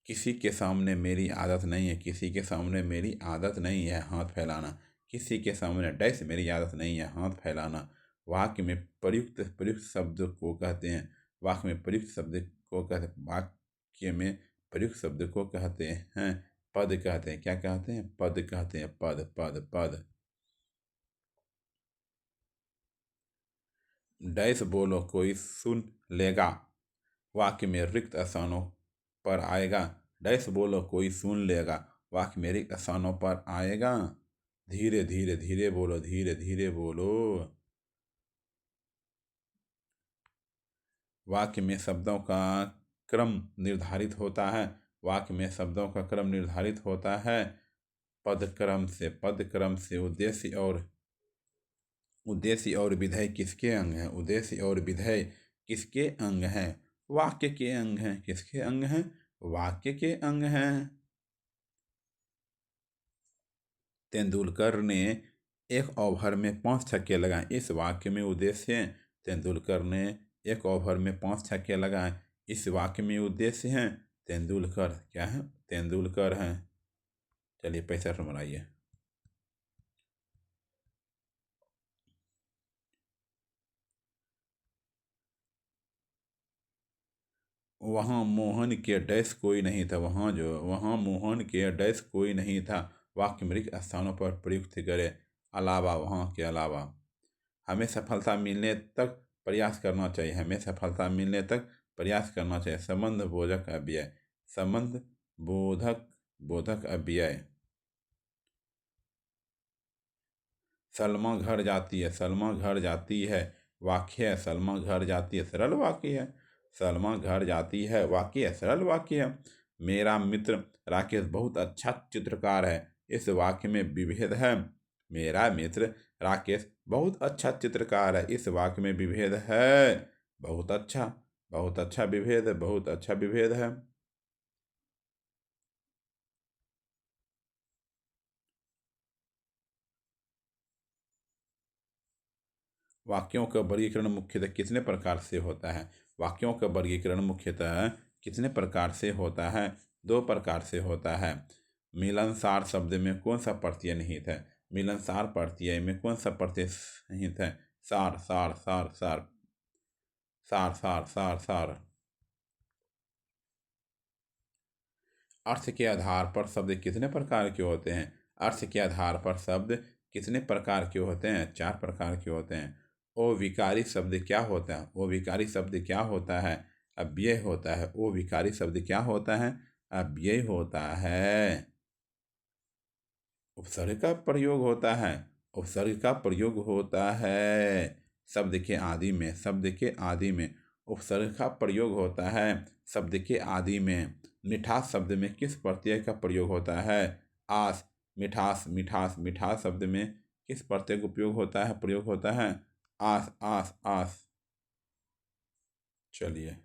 किसी के सामने मेरी आदत नहीं है, किसी के सामने मेरी आदत नहीं है हाथ फैलाना, किसी के सामने डैश मेरी आदत नहीं है हाथ फैलाना। वाक्य में प्रयुक्त, प्रयुक्त शब्द को कहते हैं, वाक्य में प्रयुक्त शब्द को कहते, वाक्य में प्रयुक्त शब्द को कहते हैं पद, कहते हैं। क्या कहते हैं? पद कहते हैं, पद, पद, पद। डैश बोलो कोई सुन लेगा, वाक्य में रिक्त स्थानों पर आएगा। डैश बोलो कोई सुन लेगा, वाक्य में रिक्त स्थानों पर आएगा। धीरे धीरे, धीरे बोलो, धीरे धीरे बोलो। वाक्य में शब्दों का क्रम निर्धारित होता है, वाक्य में शब्दों का क्रम निर्धारित होता है पद क्रम से, पद क्रम से। उद्देश्य और विधेय किसके अंग हैं? उद्देश्य और विधेय किसके अंग हैं? वाक्य के अंग हैं। किसके अंग हैं? वाक्य के अंग हैं। तेंदुलकर ने एक ओवर में 5 छक्के लगाए, इस वाक्य में उद्देश्य है। तेंदुलकर ने एक ओवर में 5 छक्के लगाए, इस वाक्य में उद्देश्य है। तेंदुलकर क्या है? तेंदुलकर हैं। चलिए 65 नंबर आइए। वहाँ मोहन के डैश कोई नहीं था, वहाँ मोहन के डैश कोई नहीं था। वाक्य में रिक्त स्थानों पर प्रयुक्त करे, अलावा, वहाँ के अलावा। हमें सफलता मिलने तक प्रयास करना चाहिए, हमें सफलता मिलने तक प्रयास करना चाहिए। संबंध बोधक अव्यय, संबंध बोधक, बोधक अव्यय। सलमा घर जाती है, सलमा घर जाती है, वाक्य है। सलमा घर जाती है सरल वाक्य है, सलमा घर जाती है वाक्य है, सरल वाक्य है। मेरा मित्र राकेश बहुत अच्छा चित्रकार है, इस वाक्य में विभेद है। मेरा मित्र राकेश बहुत अच्छा चित्रकार है, इस वाक्य में विभेद है। बहुत अच्छा, बहुत अच्छा विभेद है, बहुत अच्छा विभेद है। वाक्यों का वर्गीकरण मुख्यतः कितने प्रकार से होता है? वाक्यों का वर्गीकरण मुख्यतः कितने प्रकार से होता है? 2 प्रकार से होता है। मिलनसार शब्द में कौन सा प्रत्यय निहित है? मिलनसार प्रत्यय में कौन सा प्रत्यय निहित है? सार, सार, सार, सार, सार, सार, सार, सार। अर्थ के आधार पर शब्द कितने प्रकार के होते हैं? अर्थ के आधार पर शब्द कितने प्रकार के होते हैं? 4 प्रकार के होते हैं। ओ विकारी शब्द क्या होता है? ओ विकारी शब्द क्या होता है? अव्यय होता है। ओ विकारी शब्द क्या होता है? अव्यय होता है। उपसर्ग का प्रयोग होता है, उपसर्ग का प्रयोग होता है। शब्द के आदि में, शब्द के आदि में उपसर्ग का प्रयोग होता है। शब्द के आदि में मिठास शब्द में किस प्रत्यय का प्रयोग होता है? आस, मिठास, मिठास, मिठास शब्द में किस प्रत्यय का उपयोग होता है, प्रयोग होता है? आस, आस, आस। चलिए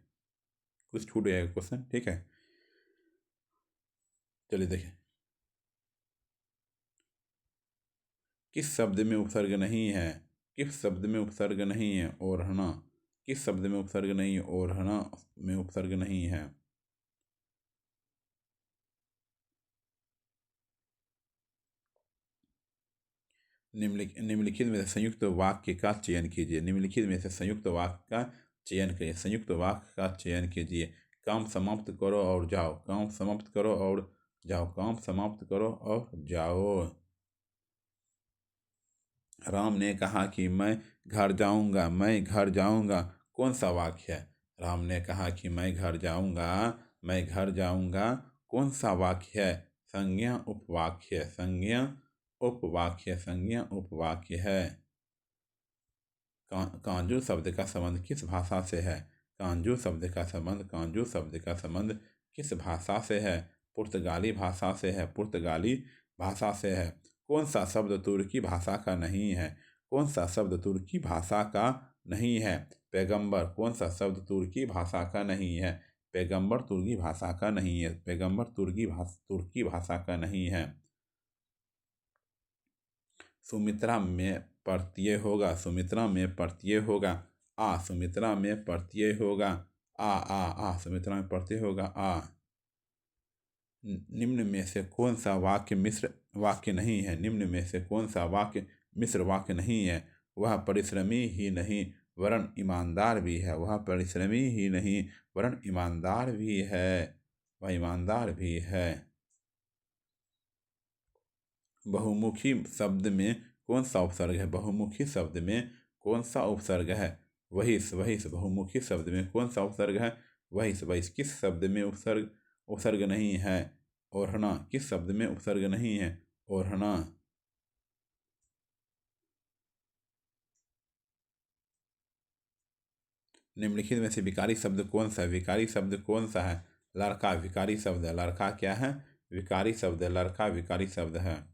कुछ छूट गया क्वेश्चन, ठीक है। चलिए देखिए, किस शब्द में उपसर्ग नहीं है? किस शब्द में उपसर्ग नहीं है? ओढ़ना। किस शब्द में उपसर्ग नहीं है? ओढ़ना में उपसर्ग नहीं है। निम्नलिखित में से संयुक्त वाक्य का चयन कीजिए। निम्नलिखित में से संयुक्त वाक्य का चयन करिए। संयुक्त वाक्य का चयन कीजिए। काम समाप्त करो और जाओ। काम समाप्त करो और जाओ। काम समाप्त करो और जाओ। राम ने कहा कि मैं घर जाऊंगा। मैं घर जाऊंगा कौन सा वाक्य है? राम ने कहा कि मैं घर जाऊंगा। मैं घर जाऊंगा कौन सा वाक्य है? संज्ञा उपवाक्य। संज्ञा उपवाक्य। संज्ञा उपवाक्य है। कांजू शब्द का संबंध किस भाषा से है? कांजू शब्द का संबंध कांजू शब्द का संबंध किस भाषा से है? पुर्तगाली भाषा से है। पुर्तगाली भाषा से है। कौन सा शब्द तुर्की भाषा का नहीं है? कौन सा शब्द तुर्की भाषा का नहीं है? पैगंबर। कौन सा शब्द तुर्की भाषा का नहीं है? पैगंबर तुर्की भाषा का नहीं है। पैगंबर तुर्की भाषा का नहीं है। सुमित्रा में प्रत्यय होगा। सुमित्रा में प्रत्यय होगा आ। सुमित्रा में प्रत्यय होगा आ। सुमित्रा में प्रत्यय होगा आ। निम्न में से कौन सा वाक्य मिश्र वाक्य नहीं है? निम्न में से कौन सा वाक्य मिश्र वाक्य नहीं है? वह परिश्रमी ही नहीं वरन ईमानदार भी है। वह परिश्रमी ही नहीं वरन ईमानदार भी है। वह ईमानदार भी है। बहुमुखी शब्द में कौन सा उपसर्ग है? बहुमुखी शब्द में कौन सा उपसर्ग है? वहिस। वहिस। बहुमुखी शब्द में कौन सा उपसर्ग है? वहिस। वहिस। किस शब्द में उपसर्ग नहीं है? ओढ़ना। किस शब्द में उपसर्ग नहीं है? ओढ़ना। निम्नलिखित में से विकारी शब्द कौन सा है? विकारी शब्द कौन सा है? लड़का विकारी शब्द है। लड़का क्या है? विकारी शब्द है। लड़का विकारी शब्द है।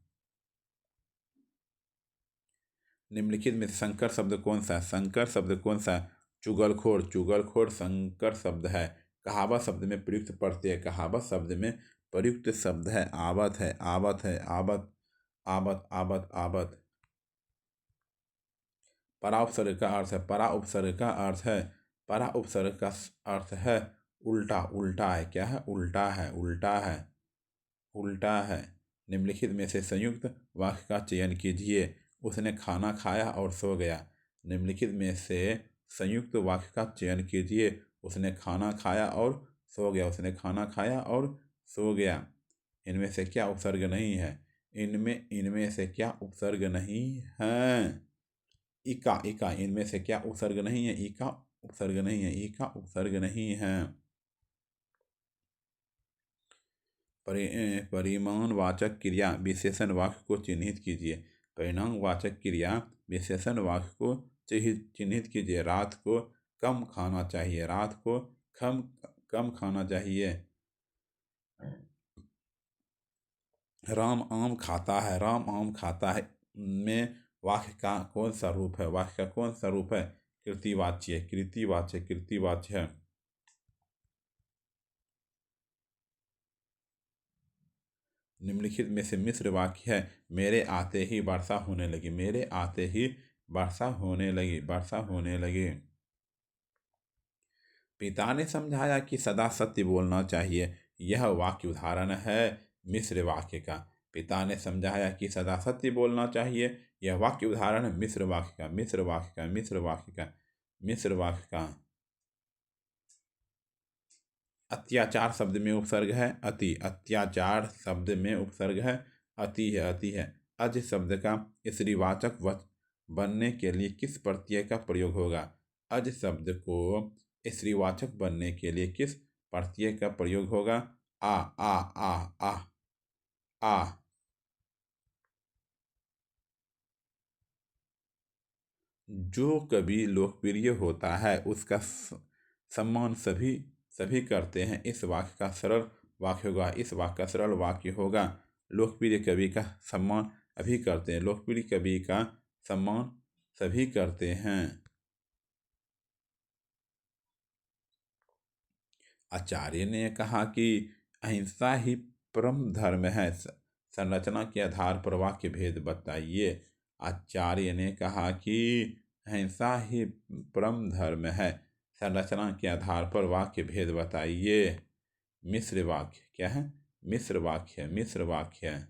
निम्नलिखित में संकर शब्द कौन सा है? संकर शब्द कौन सा है? चुगलखोर। चुगलखोर संकर शब्द है। कहावत शब्द में प्रयुक्त प्रत्यय। कहावत शब्द में प्रयुक्त शब्द है आवत है। आवत है। आवत। आवत। आवत। आवत। परा उपसर्ग का अर्थ है। परा उपसर्ग का अर्थ है। परा उपसर्ग का अर्थ है उल्टा। उल्टा है। क्या है? उल्टा है। उल्टा है। उल्टा है। निम्नलिखित में से संयुक्त वाक्य का चयन कीजिए। उसने खाना खाया और सो गया। निम्नलिखित में से संयुक्त वाक्य का चयन कीजिए। उसने खाना खाया और सो गया। उसने खाना खाया और सो गया। इनमें से क्या उपसर्ग नहीं है? इनमें से क्या उपसर्ग नहीं है? इका। इका। इनमें से क्या उपसर्ग नहीं है? इका उपसर्ग नहीं है। इका उपसर्ग नहीं है। परिमाणवाचक क्रिया विशेषण वाक्य को चिन्हित कीजिए। परिणामवाचक क्रिया विशेषण वाक्य को चिन्हित कीजिए। रात को कम खाना चाहिए। रात को कम कम खाना चाहिए। राम आम खाता है। राम आम खाता है में वाक्य का कौन सा रूप है? वाक्य का कौन सा रूप है? कृतिवाच्य। कृतिवाच्य। कृतिवाच्य है। निम्नलिखित में से मिश्र वाक्य है। मेरे आते ही वर्षा होने लगी। मेरे आते ही वर्षा होने लगी। वर्षा होने लगी। पिता ने समझाया कि सदा सत्य बोलना चाहिए। यह वाक्य उदाहरण है मिश्र वाक्य का। पिता ने समझाया कि सदा सत्य बोलना चाहिए। यह वाक्य उदाहरण है मिश्र वाक्य का। मिश्र वाक्य का। मिश्र वाक्य का। मिश्र वाक्य का। अत्याचार शब्द में उपसर्ग है अति। अत्याचार शब्द में उपसर्ग है अति है। अति है। अज शब्द का स्त्रीवाचक बनने के लिए किस प्रत्यय का प्रयोग होगा? अज शब्द को स्त्रीवाचक बनने के लिए किस प्रत्यय का प्रयोग होगा? आ। आ। आ। आ। आ। जो कवि लोकप्रिय होता है उसका सम्मान सभी सभी करते हैं। इस वाक्य का सरल वाक्य होगा। इस वाक्य का सरल वाक्य होगा लोकप्रिय कवि का सम्मान अभी करते हैं। लोकप्रिय कवि का सम्मान सभी करते हैं। आचार्य ने कहा कि अहिंसा ही परम धर्म है। संरचना के आधार पर वाक्य भेद बताइए। आचार्य ने कहा कि अहिंसा ही परम धर्म है। संरचना के आधार पर वाक्य भेद बताइए। मिश्र वाक्य क्या है? मिश्र वाक्य, मिश्र वाक्य।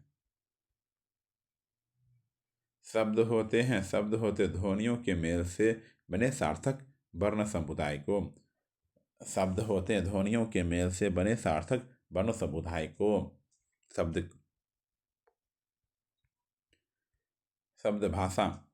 शब्द होते ध्वनियों के मेल से बने सार्थक वर्ण समुदाय को। शब्द होते हैं ध्वनियों के मेल से बने सार्थक वर्ण समुदाय को। शब्द शब्द भाषा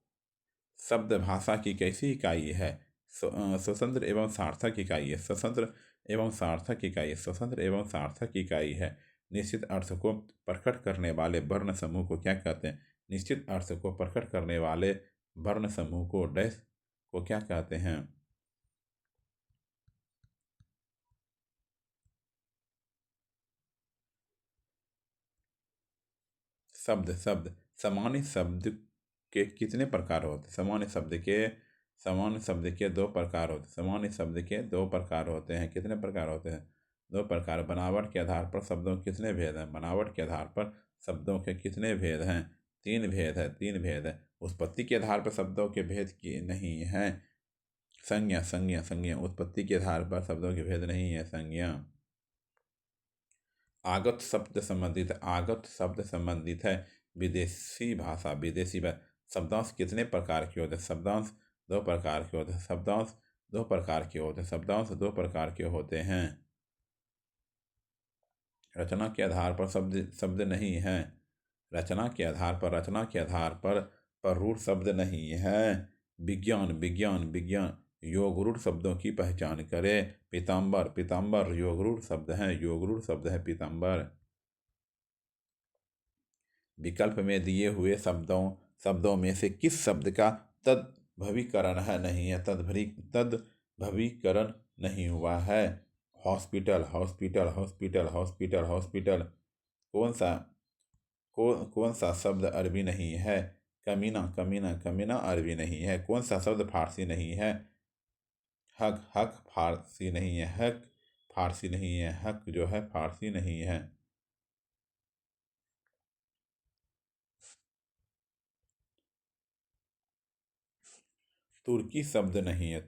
शब्द भाषा की कैसी इकाई है? स्वतंत्र एवं सार्थक इकाई है। स्वतंत्र एवं सार्थक इकाई, स्वतंत्र एवं सार्थक इकाई है। निश्चित अर्थ को प्रकट करने वाले वर्ण समूह को क्या कहते हैं? निश्चित अर्थ को प्रकट करने वाले वर्ण समूह को डैश को क्या कहते हैं? शब्द सामान्य शब्द के कितने प्रकार होते हैं? सामान्य शब्द के दो प्रकार होते हैं। सामान्य शब्द के दो प्रकार होते हैं। कितने प्रकार होते हैं? दो प्रकार। बनावट के आधार पर शब्दों के कितने भेद हैं? बनावट के आधार पर शब्दों के कितने भेद हैं? तीन भेद है। उत्पत्ति के आधार पर शब्दों के भेद की नहीं है। संज्ञा उत्पत्ति के आधार पर शब्दों के भेद नहीं है। संज्ञा। आगत शब्द संबंधित है। विदेशी भाषा शब्दांश कितने प्रकार के होते हैं? शब्दांश दो प्रकार के होते हैं। शब्दांश दो प्रकार के होते हैं। रचना के आधार पर शब्द नहीं है। रचना के आधार पर रूढ़ शब्द नहीं है। विज्ञान योग रूढ़ शब्दों की पहचान करें। पीताम्बर योग रूढ़ शब्द है पीताम्बर। विकल्प में दिए हुए शब्दों में से किस शब्द का तद्भवीकरण है? नहीं है। तद्भवीकरण नहीं हुआ है। हॉस्पिटल। कौन सा शब्द अरबी नहीं है? कमीना अरबी नहीं है। कौन सा शब्द फारसी नहीं है? हक फारसी नहीं है। हक जो है फारसी नहीं है। तुर्की शब्द नहीं है।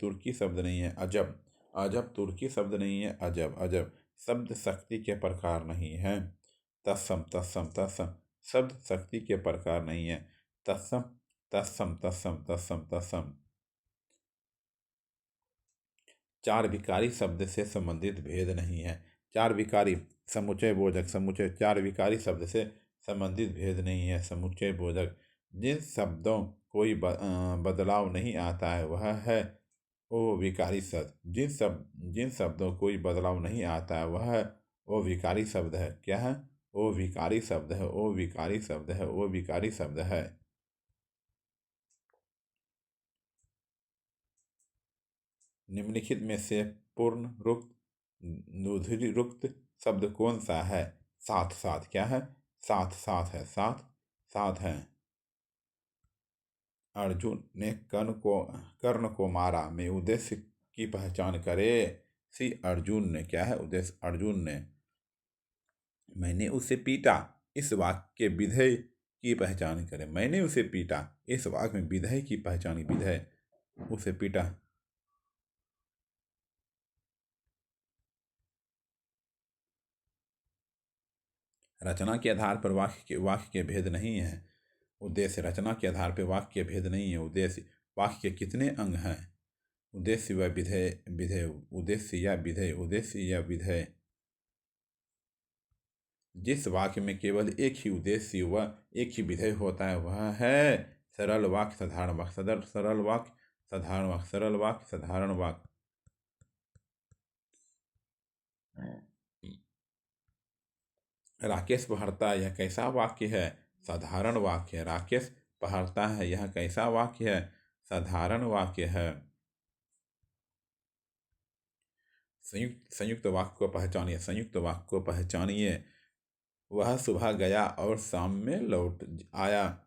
अजब तुर्की शब्द नहीं है। अजब शब्द शक्ति के प्रकार नहीं है। तत्सम शब्द शक्ति के प्रकार नहीं है। तत्सम। चार विकारी शब्द से संबंधित भेद नहीं है। चार विकारी समुच्चय बोधक चार विकारी शब्द से संबंधित भेद नहीं है। समुच्चय बोधक जिन शब्दों कोई बदलाव नहीं आता है वह है वो विकारी शब्द। जिन शब्दों कोई बदलाव नहीं आता है वह वो विकारी शब्द है। क्या है? वो विकारी शब्द है। निम्नलिखित में से पूर्ण रुक्त नुध्रि रुक्त शब्द कौन सा है? साथ क्या है? साथ है। अर्जुन ने कर्ण को मारा में उद्देश्य की पहचान करे। अर्जुन ने क्या है? उद्देश्य। अर्जुन ने मैंने उसे पीटा इस वाक्य के विधेय की पहचान करें। मैंने उसे पीटा इस वाक्य में विधेय की पहचान। विधेय उसे पीटा। रचना के आधार पर वाक्य के भेद नहीं है। उद्देश्य। रचना के आधार पर वाक्य के भेद नहीं है। उद्देश्य। वाक्य के कितने अंग हैं? उद्देश्य व उद्देश्य या विधेय। जिस वाक्य में केवल एक ही उद्देश्य व एक ही विधेय होता है वह है सरल वाक्य, साधारण वाक्य। राकेश पढ़ता है यह कैसा वाक्य है? साधारण वाक्य है। राकेश पढ़ता है यह कैसा वाक्य है? साधारण वाक्य है। संयुक्त वाक्य को पहचानिए। वह सुबह गया और शाम में लौट आया।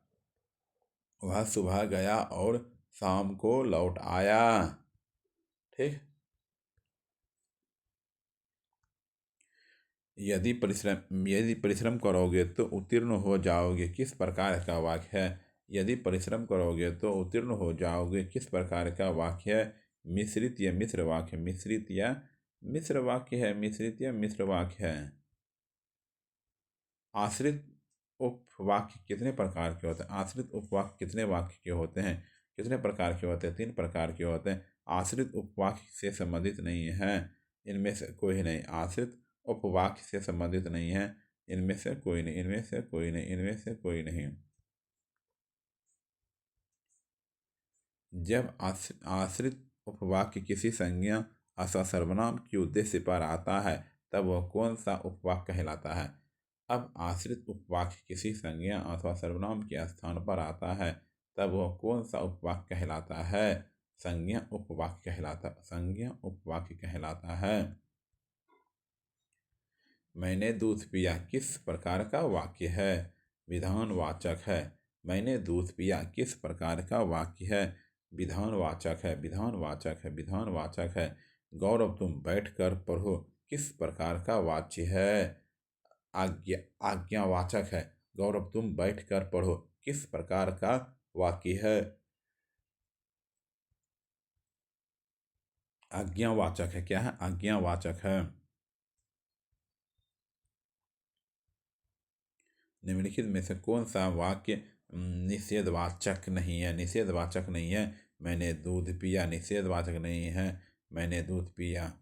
वह सुबह गया और शाम को लौट आया। ठीक। यदि परिश्रम करोगे तो उत्तीर्ण हो जाओगे किस प्रकार का वाक्य है? यदि परिश्रम करोगे तो उत्तीर्ण हो जाओगे किस प्रकार का वाक्य है? मिश्रित या मिश्र वाक्य, मिश्रित या मिश्र वाक्य है, मिश्रित या मिश्र वाक्य है। आश्रित उपवाक्य कितने प्रकार के होते हैं? आश्रित उपवाक्य कितने वाक्य के होते हैं? कितने प्रकार के होते हैं? 3 प्रकार के होते हैं। आश्रित उपवाक्य से संबंधित नहीं है, इनमें से कोई नहीं। आश्रित उपवाक्य से संबंधित नहीं है, इनमें से कोई नहीं, इनमें से कोई नहीं, इनमें से कोई नहीं। जब आश्रित उपवाक्य किसी संज्ञा अथवा सर्वनाम के उद्देश्य पर आता है तब वह कौन सा उपवाक्य कहलाता है? अब आश्रित उपवाक्य किसी संज्ञा अथवा सर्वनाम के स्थान पर आता है तब वह कौन सा उपवाक्य कहलाता है? संज्ञा उपवाक्य कहलाता, संज्ञा उपवाक्य कहलाता है। मैंने दूध पिया किस प्रकार का वाक्य है? विधानवाचक है। मैंने दूध पिया किस प्रकार का वाक्य है? विधानवाचक है, विधानवाचक है, विधानवाचक है। गौरव तुम बैठकर पढ़ो किस प्रकार का वाच्य है? आज्ञावाचक है। गौरव तुम बैठकर पढ़ो किस प्रकार का वाक्य है? आज्ञावाचक है। क्या है? आज्ञावाचक है। निम्नलिखित में से कौन सा वाक्य निषेधवाचक नहीं है? निषेधवाचक नहीं है। मैंने दूध पिया निषेधवाचक नहीं है। मैंने दूध पिया।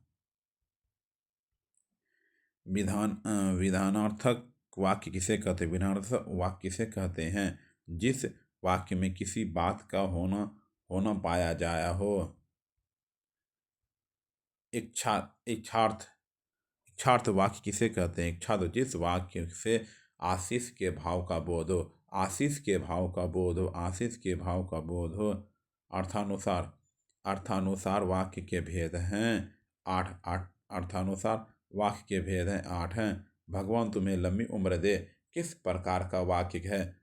विधानार्थक वाक्य किसे कहते हैं? विधानार्थक वाक्य किसे कहते हैं? जिस वाक्य में किसी बात का होना पाया जाया हो। इच्छार्थ वाक्य किसे कहते हैं? इच्छार्थ जिस वाक्य से आशीष के भाव का बोध हो, आशीष के भाव का बोध हो, आशीष के भाव का बोध हो। अर्थानुसार, अर्थानुसार वाक्य के भेद हैं 8। अर्थानुसार वाक्य के भेद हैं 8 हैं। भगवान तुम्हें लंबी उम्र दे किस प्रकार का वाक्य है?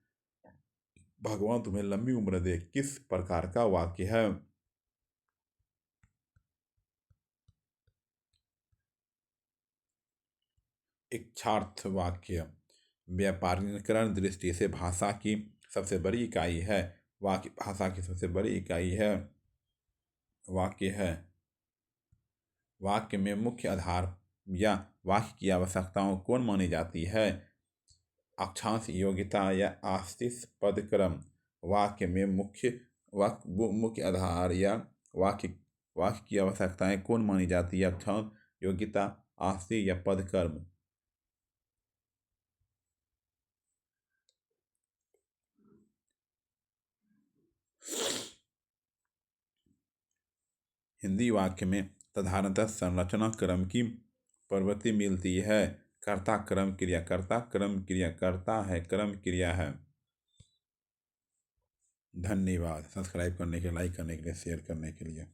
भगवान तुम्हें लंबी उम्र दे किस प्रकार का वाक्य है? इच्छार्थ वाक्य व्यापारीकरण दृष्टि से भाषा की सबसे बड़ी इकाई है। वाक्य भाषा की सबसे बड़ी इकाई है। वाक्य है। वाक्य में मुख्य आधार या वाक्य की आवश्यकताओं कौन मानी जाती है? अक्षांश, योग्यता या आश्रित पदक्रम। वाक्य में मुख्य आधार या वाक्य की आवश्यकताएं कौन मानी जाती है? अक्षांश, योग्यता, आश्रित या पदक्रम। हिंदी वाक्य में साधारणतः संरचना क्रम की प्रवृत्ति मिलती है। कर्ता क्रम क्रिया, कर्ता क्रम क्रिया, कर्ता है क्रम क्रिया है। धन्यवाद। सब्सक्राइब करने के लिए, लाइक करने के लिए, शेयर करने के लिए।